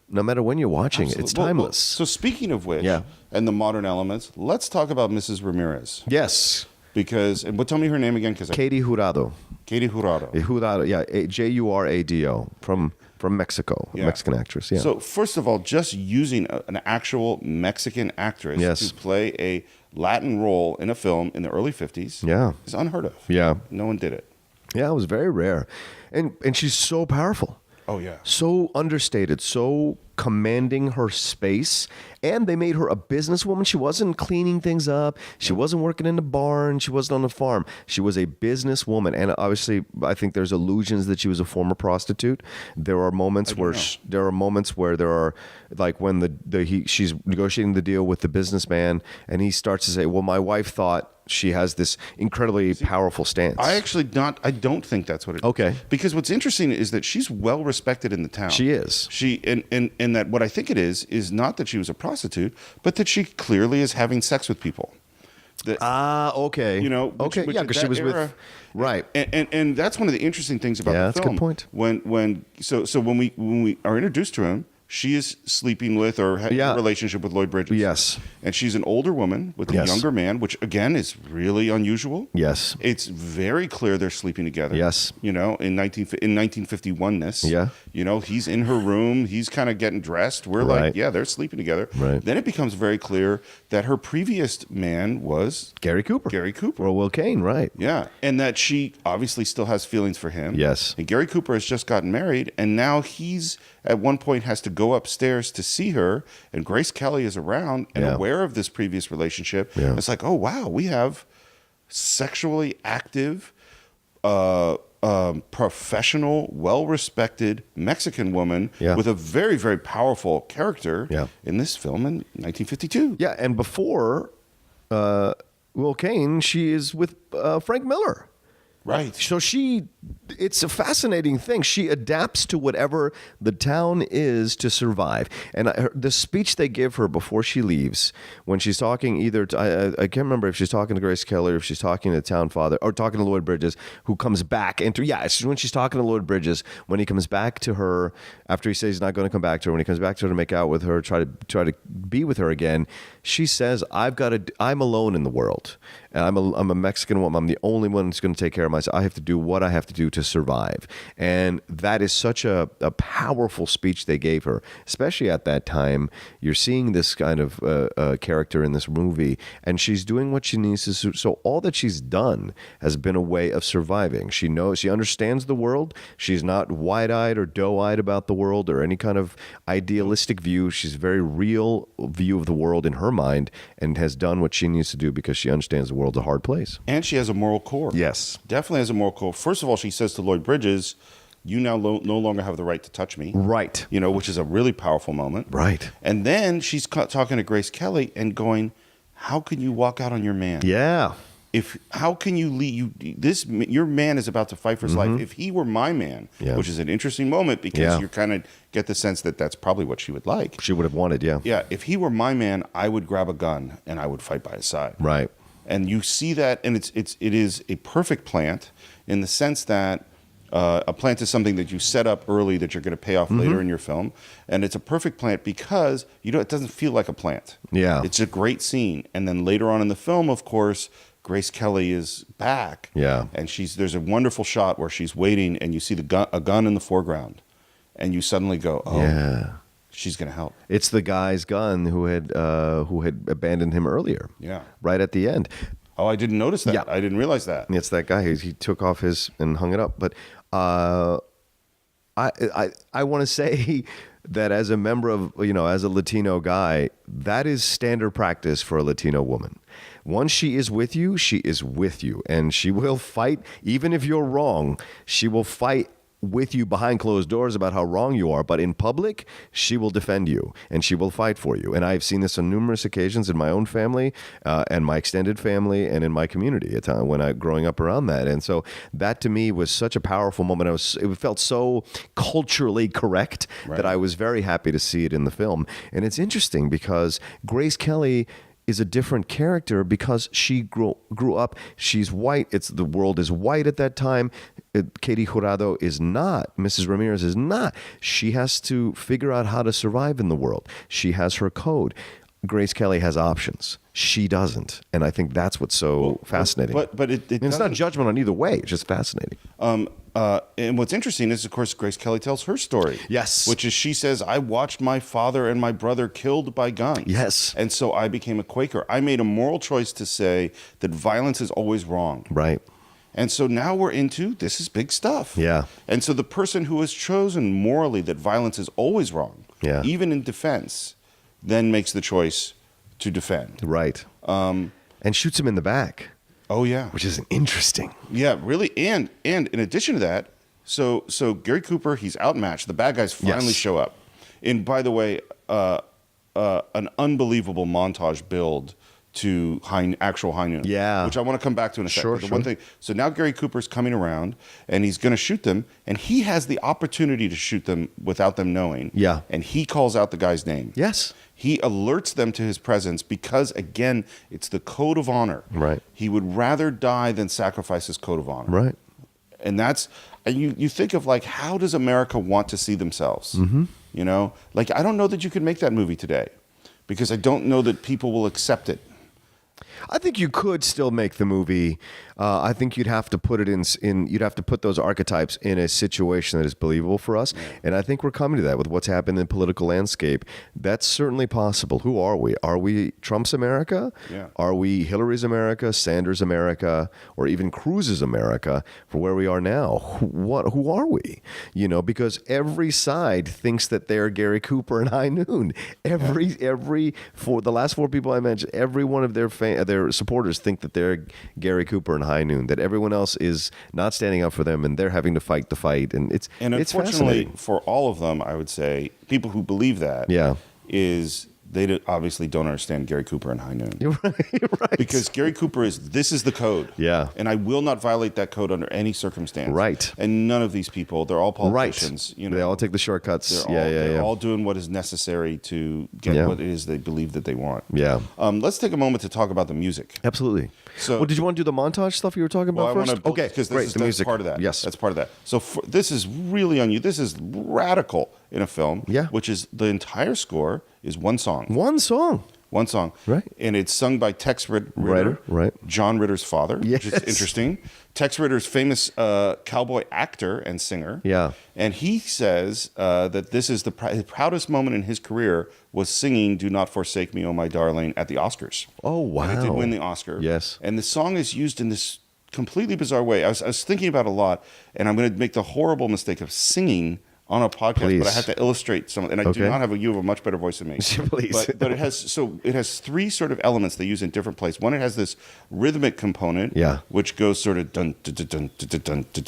No matter when you're watching it, it's timeless. So speaking of which, and the modern elements, let's talk about Mrs. Ramirez. Yes. Tell me her name again. Katie Jurado. Katie Jurado. Jurado, yeah, Jurado from Mexico, Mexican actress. Yeah. So first of all, just using an actual Mexican actress to play a Latin role in a film in the early 50s is unheard of. Yeah. No one did it. Yeah, it was very rare. And she's so powerful. Oh, yeah. So understated, so commanding her space. And they made her a businesswoman. She wasn't cleaning things up. She wasn't working in the barn. She wasn't on the farm. She was a businesswoman. And obviously, I think there's illusions that she was a former prostitute. There are moments where there are like when she's negotiating the deal with the businessman, and he starts to say, "Well, my wife thought she has this incredibly powerful stance." I don't think that's what it is. Okay. Because what's interesting is that she's well respected in the town. She is. And that what I think it is not that she was a prostitute, but that she clearly is having sex with people. Okay. Which because she was era, with, right. And that's one of the interesting things about the film. That's a good point. When we are introduced to him, she is sleeping with or having a relationship with Lloyd Bridges. Yes. And she's an older woman with a younger man, which again is really unusual. Yes. It's very clear they're sleeping together. Yes. In 1951-ness. Yeah. He's in her room. He's kind of getting dressed. We're like, yeah, they're sleeping together. Right. Then it becomes very clear that her previous man was Gary Cooper. Or Will Kane, right. Yeah. And that she obviously still has feelings for him. Yes. And Gary Cooper has just gotten married, and now he's at one point has to go upstairs to see her, and Grace Kelly is around and aware of this previous relationship. Yeah. It's like, oh wow, we have sexually active, professional, well-respected Mexican woman with a very, very powerful character in this film in 1952. Yeah, and before Will Kane, she is with Frank Miller. Right. So it's a fascinating thing. She adapts to whatever the town is to survive. And the speech they give her before she leaves, when she's talking I can't remember if she's talking to Grace Kelly or if she's talking to the town father or talking to Lloyd Bridges, who comes back into, it's when she's talking to Lloyd Bridges, when he comes back to her after he says he's not going to come back to her, when he comes back to her to make out with her, try to be with her again, she says, I'm alone in the world. And I'm a Mexican woman. I'm the only one who's going to take care of myself. I have to do what I have to do to survive. And that is such a powerful speech they gave her, especially at that time. You're seeing this kind of character in this movie, and she's doing what she needs to. So all that she's done has been a way of surviving. She understands the world. She's not wide-eyed or doe-eyed about the world or any kind of idealistic view. She's a very real view of the world in her mind, and has done what she needs to do because she understands the world's a hard place. And she has a moral core. Yes. Definitely has a moral core. First of all, she says to Lloyd Bridges, you now no longer have the right to touch me. Right. Which is a really powerful moment. Right. And then she's talking to Grace Kelly and going, how can you walk out on your man? Yeah. How can you leave your man is about to fight for his life. If he were my man, which is an interesting moment because you kind of get the sense that that's probably what she would like. She would have wanted, Yeah, if he were my man, I would grab a gun and I would fight by his side. Right. And you see that, and it is a perfect plant in the sense that A plant is something that you set up early that you're going to pay off later in your film, and it's a perfect plant because it doesn't feel like a plant. Yeah. It's a great scene, and then later on in the film, of course, Grace Kelly is back. Yeah. And there's a wonderful shot where she's waiting, and you see a gun in the foreground, and you suddenly go, "Oh, Yeah. she's going to help." It's the guy's gun who had abandoned him earlier. Yeah. Right at the end. Oh, I didn't notice that. Yeah. I didn't realize that. It's that guy. He took off his and hung it up. But I want to say that as a member of, as a Latino guy, that is standard practice for a Latino woman. Once she is with you, and she will fight. Even if you're wrong, she will fight with you behind closed doors about how wrong you are, but in public, she will defend you and she will fight for you. And I've seen this on numerous occasions in my own family and my extended family and in my community at time when I growing up around that. And so that to me was such a powerful moment. It felt so culturally correct that I was very happy to see it in the film. And it's interesting because Grace Kelly is a different character because she grew up. She's white. The world is white at that time. Katie Jurado is not. Mrs. Ramirez is not. She has to figure out how to survive in the world. She has her code. Grace Kelly has options. She doesn't, and I think that's what's so fascinating. But it's not judgment on either way. It's just fascinating. And what's interesting is, of course, Grace Kelly tells her story. Yes. Which is she says, I watched my father and my brother killed by guns. Yes. And so I became a Quaker. I made a moral choice to say that violence is always wrong. Right. And so now we're into, this is big stuff. Yeah. And so the person who has chosen morally that violence is always wrong, even in defense, then makes the choice to defend. Right. And shoots him in the back. Oh, yeah. Which is interesting. Yeah, really. And in addition to that, so Gary Cooper, he's outmatched. The bad guys finally show up. And by the way, an unbelievable montage build to actual high noon. Yeah. Which I want to come back to in a second. Sure. One thing. So now Gary Cooper's coming around and he's going to shoot them, and he has the opportunity to shoot them without them knowing. Yeah. And he calls out the guy's name. Yes. He alerts them to his presence because, again, it's the code of honor. Right. He would rather die than sacrifice his code of honor. Right. And that's, and you think of like, how does America want to see themselves? Mm-hmm. I don't know that you could make that movie today because I don't know that people will accept it. I think you could still make the movie. I think you'd have to put it in. You'd have to put those archetypes in a situation that is believable for us. Yeah. And I think we're coming to that with what's happened in the political landscape. That's certainly possible. Who are we? Are we Trump's America? Yeah. Are we Hillary's America, Sanders' America, or even Cruz's America for where we are now? Who are we? Because every side thinks that they're Gary Cooper and High Noon. For the last four people I mentioned, every one of their supporters think that they're Gary Cooper and High Noon, that everyone else is not standing up for them and they're having to fight the fight. And it's unfortunately for all of them, I would say people who believe that is they obviously don't understand Gary Cooper and High Noon. You're right. Because Gary Cooper this is the code. Yeah. And I will not violate that code under any circumstance. Right. And none of these people, they're all politicians. Right. They all take the shortcuts. They're all doing what is necessary to get what it is they believe that they want. Yeah. Let's take a moment to talk about the music. Absolutely. So, did you want to do the montage stuff you were talking about first? Okay, because that's part of that. Yes. That's part of that. So this is really this is radical in a film. Yeah. Which is the entire score is one song. One song. Right. And it's sung by Tex Ritter. Right. John Ritter's father, yes. Which is interesting. Tex Ritter's famous cowboy actor and singer. Yeah. And he says that this is his proudest moment in his career was singing Do Not Forsake Me, Oh My Darling at the Oscars. Oh, wow. And it did win the Oscar. Yes. And the song is used in this completely bizarre way. I was thinking about it a lot, and I'm going to make the horrible mistake of singing on a podcast, Please. But I have to illustrate some, and I do not have you have a much better voice than me. Please. But it has three sort of elements they use in different places. One, it has this rhythmic component, which goes sort of dun dun dun dun dun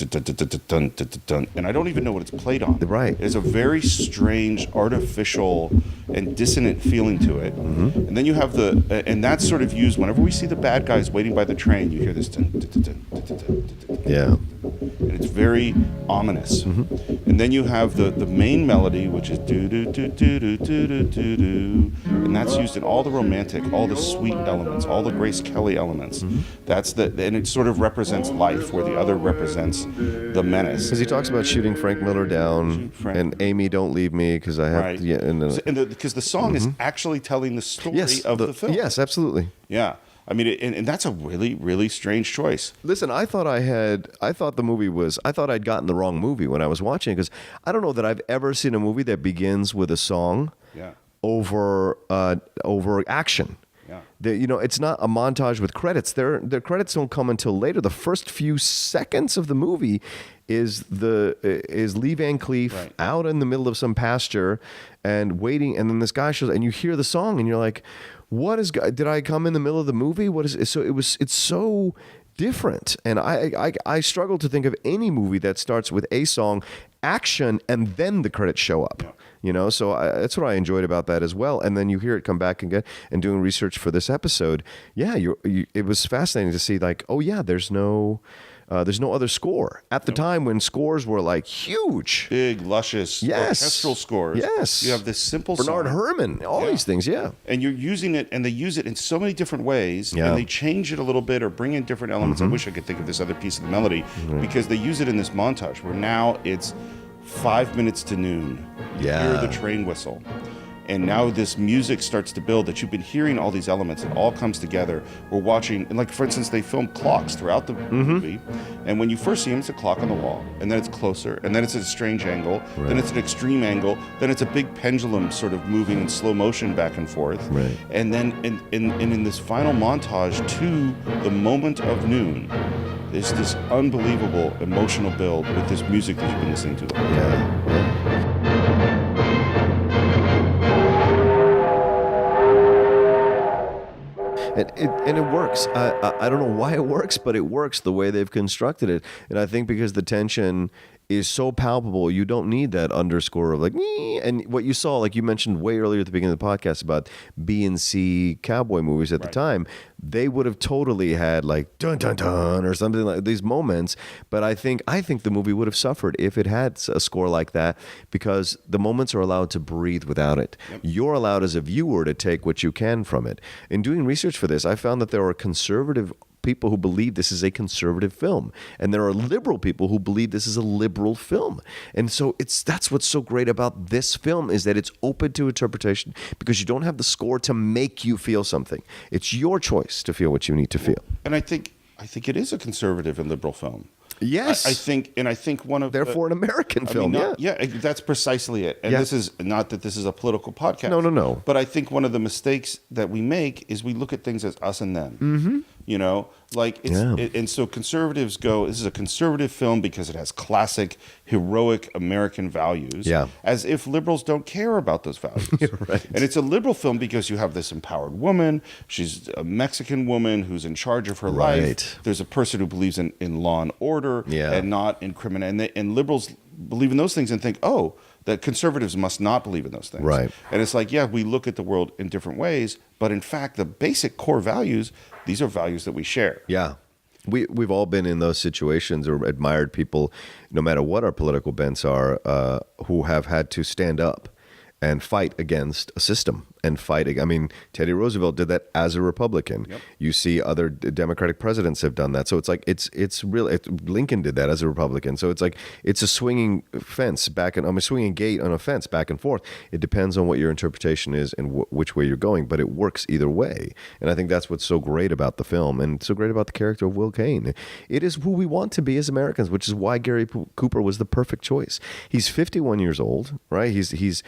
dun dun dun, and I don't even know what it's played on. Right. It's a very strange, artificial, and dissonant feeling to it. Mm-hmm. And then you have and that's sort of used whenever we see the bad guys waiting by the train. You hear this dun dun dun dun dun dun dun. Yeah. and it's very ominous. And then you have the main melody, which is do do do do do do do do do, and that's used in all the romantic, all the sweet elements, all the Grace Kelly elements. That's and it sort of represents life, where the other represents the menace. Because he talks about shooting Frank Miller down, and Amy, don't leave me because I have. Right. Yeah, because the song is actually telling the story of the film. Yes, absolutely. Yeah. I mean, and that's a really, really strange choice. Listen, I thought I'd gotten the wrong movie when I was watching it, because I don't know that I've ever seen a movie that begins with a song over action. Yeah. It's not a montage with credits. Their credits don't come until later. The first few seconds of the movie is Lee Van Cleef out in the middle of some pasture and waiting, and then this guy shows, and you hear the song, and you're like, "What is? Did I come in the middle of the movie? What is?" So it's so different, and I struggle to think of any movie that starts with a song, action, and then the credits show up. Yeah. So that's what I enjoyed about that as well. And then you hear it come back again, and doing research for this episode. Yeah, it was fascinating to see, like, oh yeah, there's no other score at the time when scores were like huge, big, luscious, orchestral scores. Yes, you have this simple Bernard song. Herrmann, all these things. Yeah, and you're using it, and they use it in so many different ways, and they change it a little bit or bring in different elements. I wish I could think of this other piece of the melody, because they use it in this montage where now it's 5 minutes to noon. You hear the train whistle. And now this music starts to build, that you've been hearing all these elements. It all comes together. We're watching, and like, for instance, they film clocks throughout the movie. And when you first see them, it's a clock on the wall. And then it's closer. And then it's at a strange angle. Right. Then it's an extreme angle. Then it's a big pendulum sort of moving in slow motion back and forth. Right. And then in this final montage to the moment of noon, there's this unbelievable emotional build with this music that you've been listening to. Yeah. And it works. I don't know why it works, but it works the way they've constructed it. And I think because the tension is so palpable, you don't need that underscore of like, nee. And what you saw, like you mentioned way earlier at the beginning of the podcast about B and C cowboy movies at the time, they would have totally had like dun dun dun or something like these moments. But I think the movie would have suffered if it had a score like that, because the moments are allowed to breathe without it. Yep. You're allowed as a viewer to take what you can from it. In doing research for this, I found that there are conservative people who believe this is a conservative film, and there are liberal people who believe this is a liberal film. And so that's what's so great about this film, is that it's open to interpretation, because you don't have the score to make you feel something. It's your choice to feel what you need to feel. And I think it is a conservative and liberal film. Yes, I think one of therefore an American film. That's precisely it. And this is not that this is a political podcast. No. But I think one of the mistakes that we make is we look at things as us and them. Mm-hmm. And so conservatives go, this is a conservative film because it has classic heroic American values. Yeah. As if liberals don't care about those values. Right. And it's a liberal film because you have this empowered woman. She's a Mexican woman who's in charge of her life. There's a person who believes in law and order and not in criminal. And liberals believe in those things and think, that conservatives must not believe in those things. Right. And it's like, we look at the world in different ways, but in fact, the basic core values, these are values that we share. Yeah. We've all been in those situations, or admired people, no matter what our political bents are, who have had to stand up and fight against a system and fight. I mean, Teddy Roosevelt did that as a Republican. Yep. You see other Democratic presidents have done that. So it's like, it's really, Lincoln did that as a Republican. So it's like, it's a swinging fence a swinging gate on a fence back and forth. It depends on what your interpretation is and which way you're going, but it works either way. And I think that's what's so great about the film, and so great about the character of Will Kane. It is who we want to be as Americans, which is why Gary Cooper was the perfect choice. He's 51 years old, right? He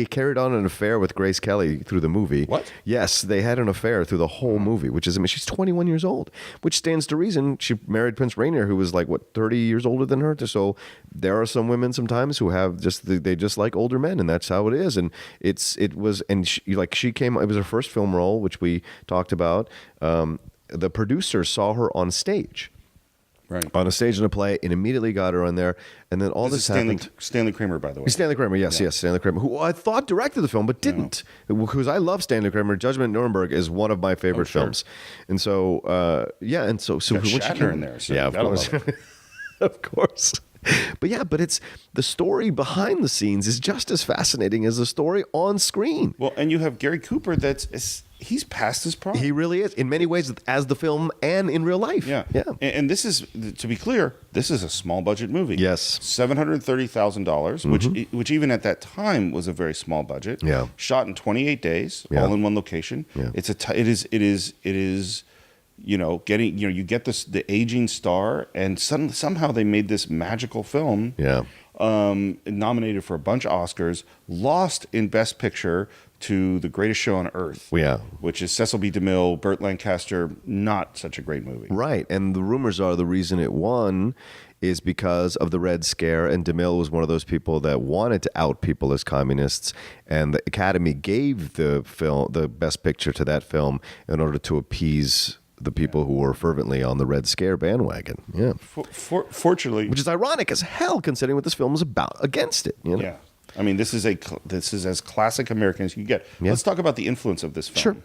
carried on an affair with Grace Kelly through the movie. What? Yes, they had an affair through the whole movie, which is, she's 21 years old, which stands to reason. She married Prince Rainier, who was 30 years older than her. So there are some women sometimes who have they just like older men, and that's how it is. And it was her first film role, which we talked about. The producer saw her on stage on a stage in a play, and immediately got her on there. And then all this happened. Stanley Kramer, by the way. Stanley Kramer, yes, Stanley Kramer, who I thought directed the film, but didn't. Because I love Stanley Kramer. Judgment at Nuremberg is one of my favorite films. And so, and so when she came in there. So of course. Of course. But it's the story behind the scenes is just as fascinating as the story on screen. Well, and you have Gary Cooper he's past his prime. He really is, in many ways, as the film and in real life. Yeah. And this is, to be clear, this is a small budget movie. Yes. $730,000, which even at that time was a very small budget. Yeah. Shot in 28 days, all in one location. Yeah. It is. You get the aging star, and somehow they made this magical film. Yeah. Nominated for a bunch of Oscars, lost in Best Picture to The Greatest Show on Earth. Yeah. Which is Cecil B. DeMille, Burt Lancaster. Not such a great movie. Right. And the rumors are the reason it won is because of the Red Scare, and DeMille was one of those people that wanted to out people as communists, and the Academy gave the Best Picture to that film in order to appease the people who were fervently on the Red Scare bandwagon. Yeah. Fortunately, which is ironic as hell considering what this film is about against it. You know? Yeah. I mean, this is as classic American as you get. Yeah. Let's talk about the influence of this film.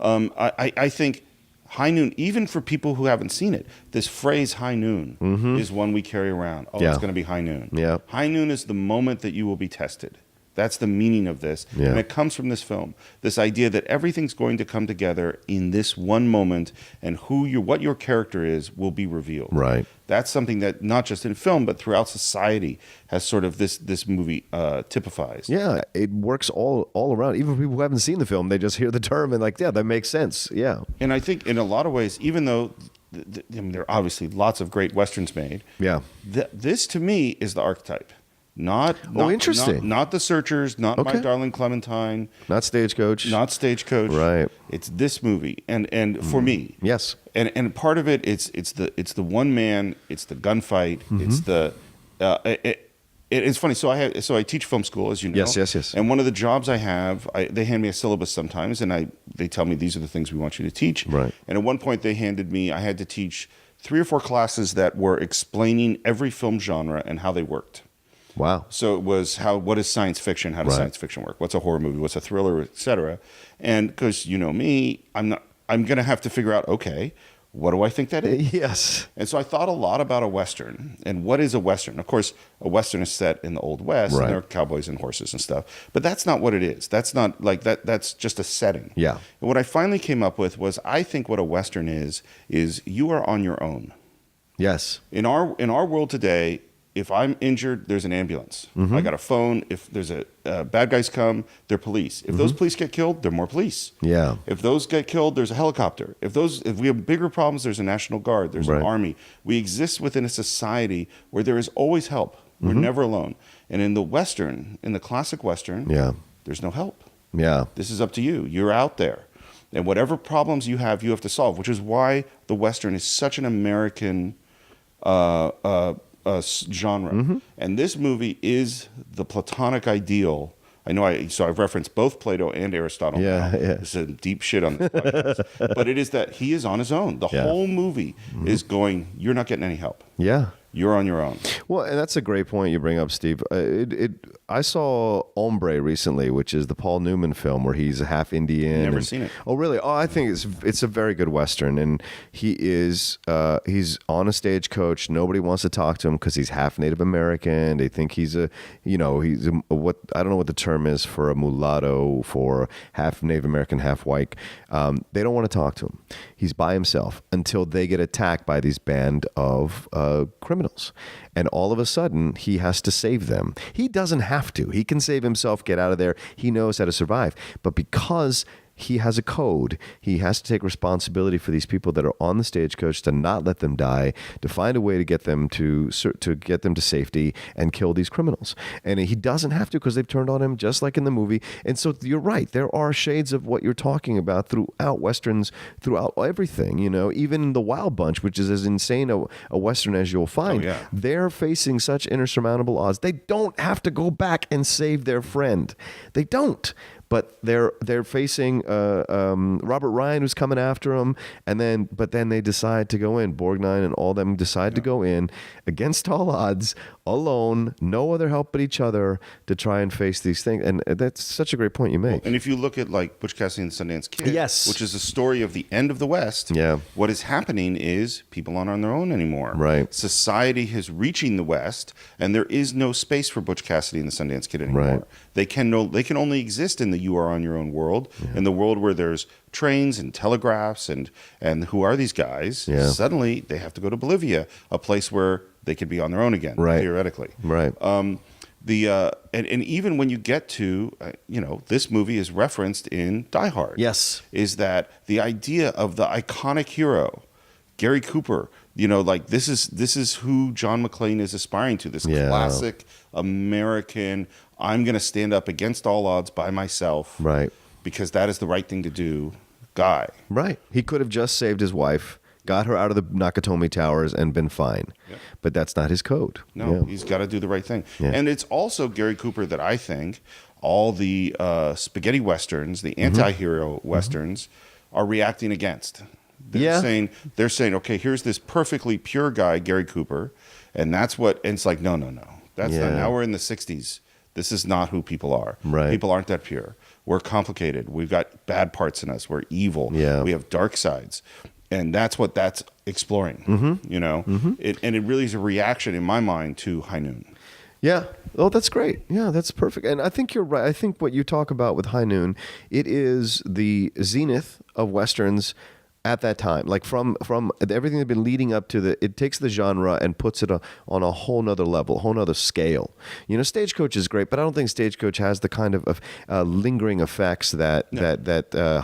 Sure. I think High Noon, even for people who haven't seen it, this phrase "High Noon" is one we carry around. Oh, it's going to be High Noon. Yeah. High Noon is the moment that you will be tested. That's the meaning of this. Yeah. And it comes from this film. This idea that everything's going to come together in this one moment, and what your character is will be revealed. Right. That's something that not just in film, but throughout society has sort of this movie typifies. Yeah, it works all around. Even people who haven't seen the film, they just hear the term and that makes sense. Yeah. And I think in a lot of ways, even though there are obviously lots of great Westerns made, this to me is the archetype. Interesting. Not The Searchers, not My Darling Clementine, not Stagecoach, Right. It's this movie, and for me, yes, and part of it's the one man, it's the gunfight, it's the. It's funny. So I teach film school, as you know. Yes. And one of the jobs I have, they hand me a syllabus sometimes, and they tell me these are the things we want you to teach. Right. And at one point, I had to teach 3 or 4 classes that were explaining every film genre and how they worked. Wow. So it was what is science fiction? How does science fiction work? What's a horror movie? What's a thriller, et cetera? And because you know me, I'm going to have to figure out, okay, what do I think that is? Yes. And so I thought a lot about a Western and what is a Western? Of course, a Western is set in the Old West and there are cowboys and horses and stuff, but that's not what it is. That's not like that. That's just a setting. Yeah. And what I finally came up with was I think what a Western is you are on your own. Yes. In our world today, if I'm injured, there's an ambulance. I got a phone. If there's bad guys come, they're police. If those police get killed, there are more police. Yeah. If those get killed, there's a helicopter. If we have bigger problems, there's a National Guard. There's an army. We exist within a society where there is always help. We're never alone. And in the Western, in the classic Western, there's no help. Yeah. This is up to you. You're out there. And whatever problems you have to solve, which is why the Western is such an American genre. And this movie is the Platonic ideal. I know I've referenced both Plato and Aristotle. Yeah. It's a deep shit on this podcast. But it is that he is on his own. The whole movie is going, you're not getting any help. Yeah. You're on your own. Well, and that's a great point you bring up, Steve. I saw Hombre recently, which is the Paul Newman film where he's a half Indian. Never seen it. Oh, really? Oh, I think it's a very good Western, and he's on a stagecoach. Nobody wants to talk to him because he's half Native American. They think he's what I don't know what the term is for a mulatto, for half Native American, half white. They don't want to talk to him. He's by himself until they get attacked by these band of criminals. And all of a sudden, he has to save them. He doesn't have to. He can save himself, get out of there. He knows how to survive. But because he has a code, he has to take responsibility for these people that are on the stagecoach to not let them die, to find a way to get them to get them to safety and kill these criminals. And he doesn't have to because they've turned on him just like in the movie. And so you're right. There are shades of what you're talking about throughout Westerns, throughout everything. Even The Wild Bunch, which is as insane a Western as you'll find, they're facing such insurmountable odds. They don't have to go back and save their friend. They don't. but they're facing Robert Ryan, who's coming after them, but then they decide to go in. Borgnine and all them decide to go in against all odds, alone, no other help but each other, to try and face these things. And that's such a great point you make. And if you look at like Butch Cassidy and the Sundance Kid, yes, which is a story of the end of the West, what is happening is people aren't on their own anymore. Right. Society is reaching the West, and there is no space for Butch Cassidy and the Sundance Kid anymore. Right. They can only exist in the you are on your own world, in the world where there's trains and telegraphs and who are these guys? Yeah. Suddenly they have to go to Bolivia, a place where they could be on their own again, theoretically. Right. And even when you get to this movie is referenced in Die Hard. Yes. Is that the idea of the iconic hero, Gary Cooper? This is who John McClane is aspiring to. This classic American. I'm going to stand up against all odds by myself, right? Because that is the right thing to do, guy. Right. He could have just saved his wife, got her out of the Nakatomi Towers, and been fine. Yep. But that's not his code. No, he's got to do the right thing. Yeah. And it's also Gary Cooper that I think all the spaghetti westerns, the anti-hero westerns, are reacting against. They're saying, okay, here's this perfectly pure guy, Gary Cooper, and that's what. And it's like, no. That's not. Now we're in the '60s. This is not who people are. Right. People aren't that pure. We're complicated. We've got bad parts in us. We're evil. Yeah. We have dark sides. And that's what that's exploring, and it really is a reaction in my mind to High Noon. Yeah. Oh, that's great. Yeah, that's perfect. And I think you're right. I think what you talk about with High Noon, it is the zenith of Westerns at that time. Like from everything that's been leading up to it takes the genre and puts it on a whole nother level, whole nother scale. Stagecoach is great, but I don't think Stagecoach has the kind of lingering effects that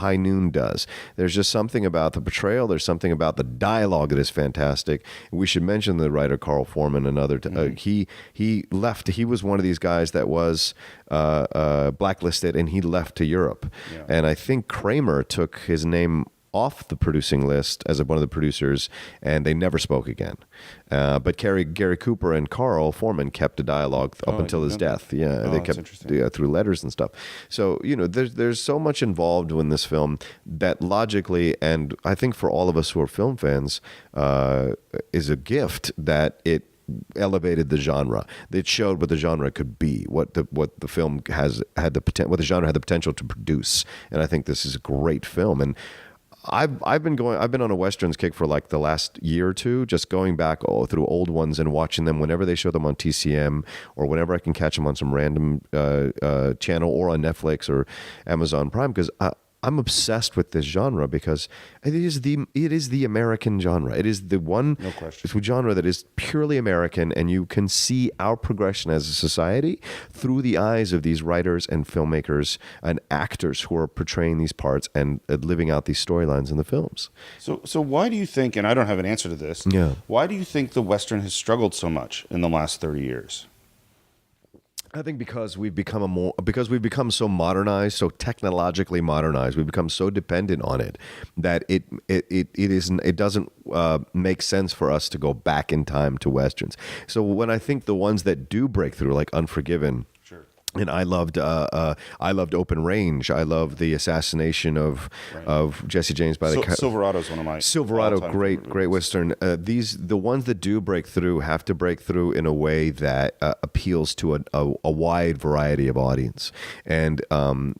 High Noon does. There's just something about the portrayal. There's something about the dialogue that is fantastic. We should mention the writer Carl Foreman. He left. He was one of these guys that was blacklisted, and he left to Europe. Yeah. And I think Kramer took his name off the producing list as one of the producers, and they never spoke again. But Gary Cooper and Carl Foreman kept a dialogue up until his death. Yeah, they kept through letters and stuff. So there's so much involved in this film that logically, and I think for all of us who are film fans, is a gift that it elevated the genre. It showed what the genre could be, what the film had the potential, what the genre had the potential to produce. And I think this is a great film. And I've been on a Westerns kick for like the last year or two, just going back through old ones and watching them whenever they show them on TCM or whenever I can catch them on some random channel or on Netflix or Amazon Prime, because I'm obsessed with this genre because it is the American genre. It is the one genre that is purely American, and you can see our progression as a society through the eyes of these writers and filmmakers and actors who are portraying these parts and living out these storylines in the films. So why do you think, and I don't have an answer to this, why do you think the Western has struggled so much in the last 30 years? I think because we've become so modernized, so technologically modernized, we've become so dependent on it that it doesn't make sense for us to go back in time to Westerns. So when I think the ones that do break through, like Unforgiven. And I loved Open Range. I love the assassination of Jesse James by the Silverado's one of my great Western. The ones that do break through have to break through in a way that appeals to a wide variety of audience. And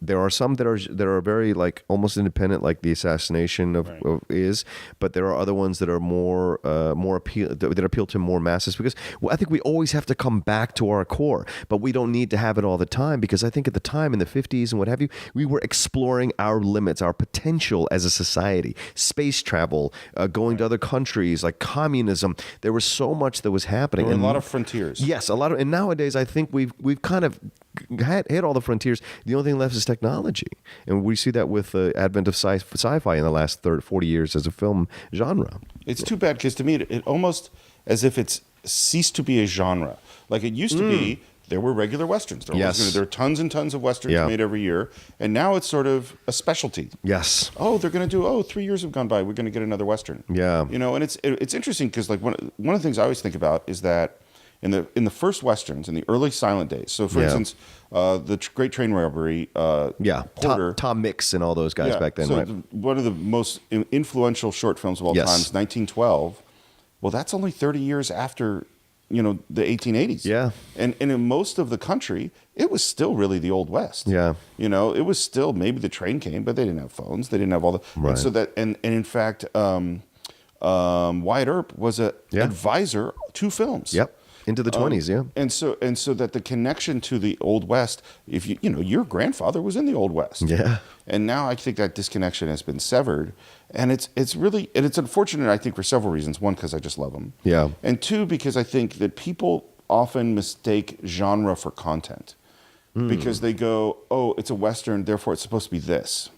there are some that are very like almost independent, like the assassination of is, but there are other ones that are more appeal to more masses, because I think we always have to come back to our core, but we don't need to have it all the time, because I think at the time in the 50s and what have you, we were exploring our limits, our potential as a society, space travel, going to other countries, like communism. There was so much that was happening. There were a lot of frontiers. Yes, a lot of, and nowadays I think we've kind of hit all the frontiers. The only thing left is technology, and we see that with the advent of sci-fi in the last 40 years as a film genre. It's too bad, because to me it almost as if it's ceased to be a genre. Like it used to be. There were regular Westerns. There are tons and tons of Westerns made every year. And now it's sort of a specialty. Yes. Oh, they're going to do, 3 years have gone by, we're going to get another Western. Yeah. And it's interesting because like one of the things I always think about is that in the first westerns in the early silent days. So, for instance, the Great Train Robbery. Porter, Tom Mix, and all those guys back then. So right? One of the most influential short films of all time is 1912. Well, that's only 30 years after the 1880s. Yeah. And in most of the country, it was still really the Old West. Yeah. It was still, maybe the train came, but they didn't have phones. They didn't have all the, Right. and so that, and in fact, Wyatt Earp was an advisor to films. Yep. Into the 20s, And so that the connection to the Old West, if your grandfather was in the Old West. Yeah. And now I think that disconnection has been severed. And it's really, and it's unfortunate, I think, for several reasons. One, because I just love them. Yeah. And two, because I think that people often mistake genre for content. Because they go, oh, it's a Western, therefore it's supposed to be this.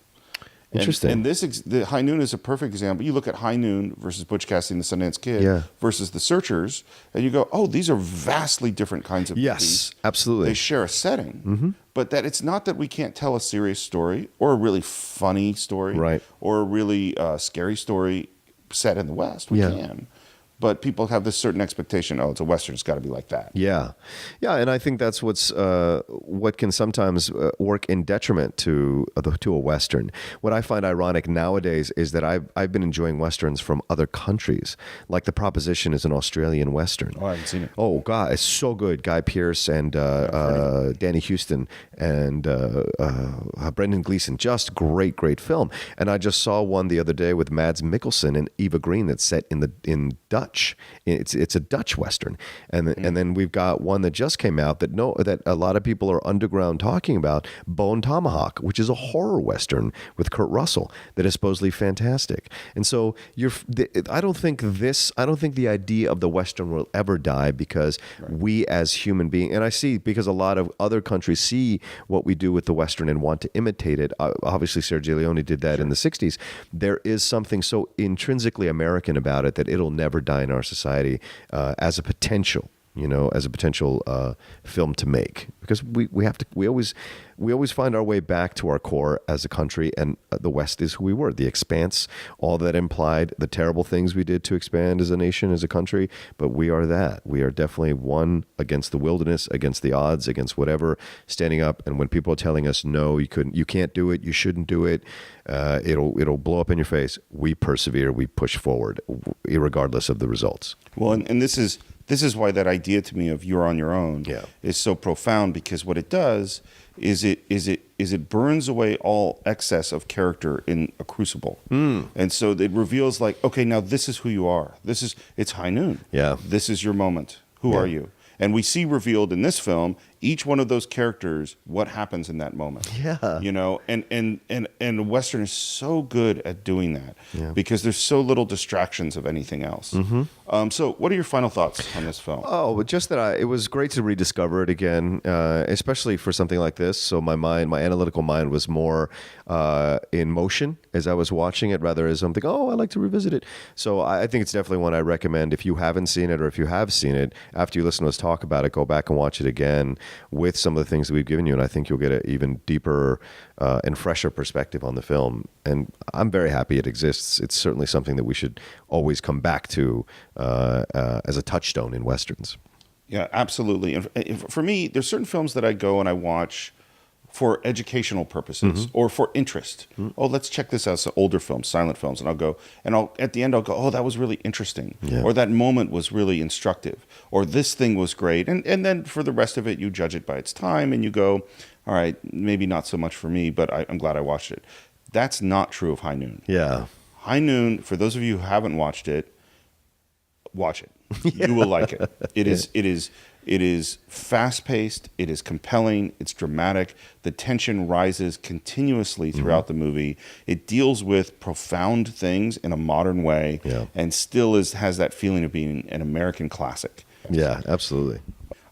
Interesting. And the High Noon is a perfect example. You look at High Noon versus Butch Cassidy and the Sundance Kid versus The Searchers, and you go, oh, these are vastly different kinds of movies. Yes, absolutely. They share a setting, but that it's not that we can't tell a serious story or a really funny story, Right. or a really scary story set in the West. We can. But people have this certain expectation. Oh, it's a Western. It's got to be like that. Yeah. Yeah. And I think that's what can sometimes work in detriment to a Western. What I find ironic nowadays is that I've been enjoying Westerns from other countries. Like The Proposition is an Australian Western. Oh, I haven't seen it. Oh, God. It's so good. Guy Pearce and Danny Huston and Brendan Gleeson. Just great film. And I just saw one the other day with Mads Mikkelsen and Eva Green that's set in Dutch. It's a Dutch Western, and then we've got one that just came out that a lot of people are underground talking about, Bone Tomahawk, which is a horror Western with Kurt Russell that is supposedly fantastic. And so I don't think the idea of the Western will ever die because we as human beings, and I see because a lot of other countries see what we do with the Western and want to imitate it. Obviously, Sergio Leone did that in the 60s. There is something so intrinsically American about it that it'll never die in our society as a potential film to make, because we always find our way back to our core as a country, and the West is who we were. The Expanse, all that implied, the terrible things we did to expand as a nation, as a country, but we are that. We are definitely one against the wilderness, against the odds, against whatever, standing up. And when people are telling us, no, you can't do it, you shouldn't do it, it'll blow up in your face, we persevere, we push forward, regardless of the results. Well, and this is why that idea to me of you're on your own is so profound, because what it does is it burns away all excess of character in a crucible. And so it reveals, like, okay, now this is who you are. It's High Noon. Yeah. This is your moment. Who are you? And we see revealed in this film, each one of those characters, what happens in that moment. Yeah. And Western is so good at doing that because there's so little distractions of anything else. So what are your final thoughts on this film? Oh, just that it was great to rediscover it again, especially for something like this. So my analytical mind was more in motion as I was watching it, rather as something, I like to revisit it. So I think it's definitely one I recommend. If you haven't seen it, or if you have seen it, after you listen to us talk about it, go back and watch it again with some of the things that we've given you, and I think you'll get an even deeper and fresher perspective on the film. And I'm very happy it exists. It's certainly something that we should always come back to as a touchstone in Westerns. Yeah, absolutely. And for me, there's certain films that I go and I watch for educational purposes or for interest. Oh, let's check this out. So older films, silent films. And I'll go, at the end, I'll go, oh, that was really interesting. Yeah. Or that moment was really instructive. Or this thing was great. And then for the rest of it, you judge it by its time and you go, all right, maybe not so much for me, but I'm glad I watched it. That's not true of High Noon. Yeah. High Noon, for those of you who haven't watched it, watch it. You will like it. It is fast-paced, it is compelling, it's dramatic. The tension rises continuously throughout the movie. It deals with profound things in a modern way and still has that feeling of being an American classic. Yeah, absolutely.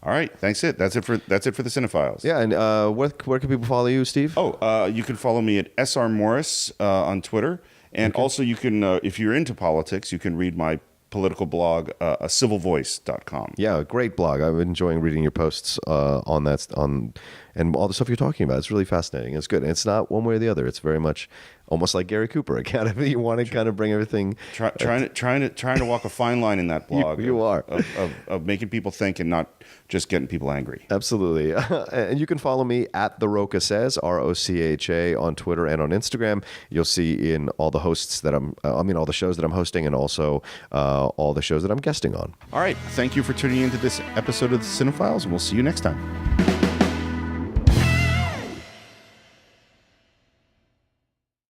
All right, that's it. That's it for the Cine-Files. Yeah, and where can people follow you, Steve? You can follow me at SR Morris on Twitter. And also you can, if you're into politics, you can read my political blog, civilvoice.com. Yeah, great blog. I've been enjoying reading your posts on that, and all the stuff you're talking about. It's really fascinating. It's good. And it's not one way or the other. It's very much almost like Gary Cooper. You want to kind of bring everything. Trying to walk a fine line in that blog. You are of making people think and not just getting people angry. Absolutely. And you can follow me at The Rocha Says, ROCHA, on Twitter and on Instagram. You'll see in all the hosts that all the shows that I'm hosting, and also all the shows that I'm guesting on. All right. Thank you for tuning into this episode of the Cine-Files, and we'll see you next time.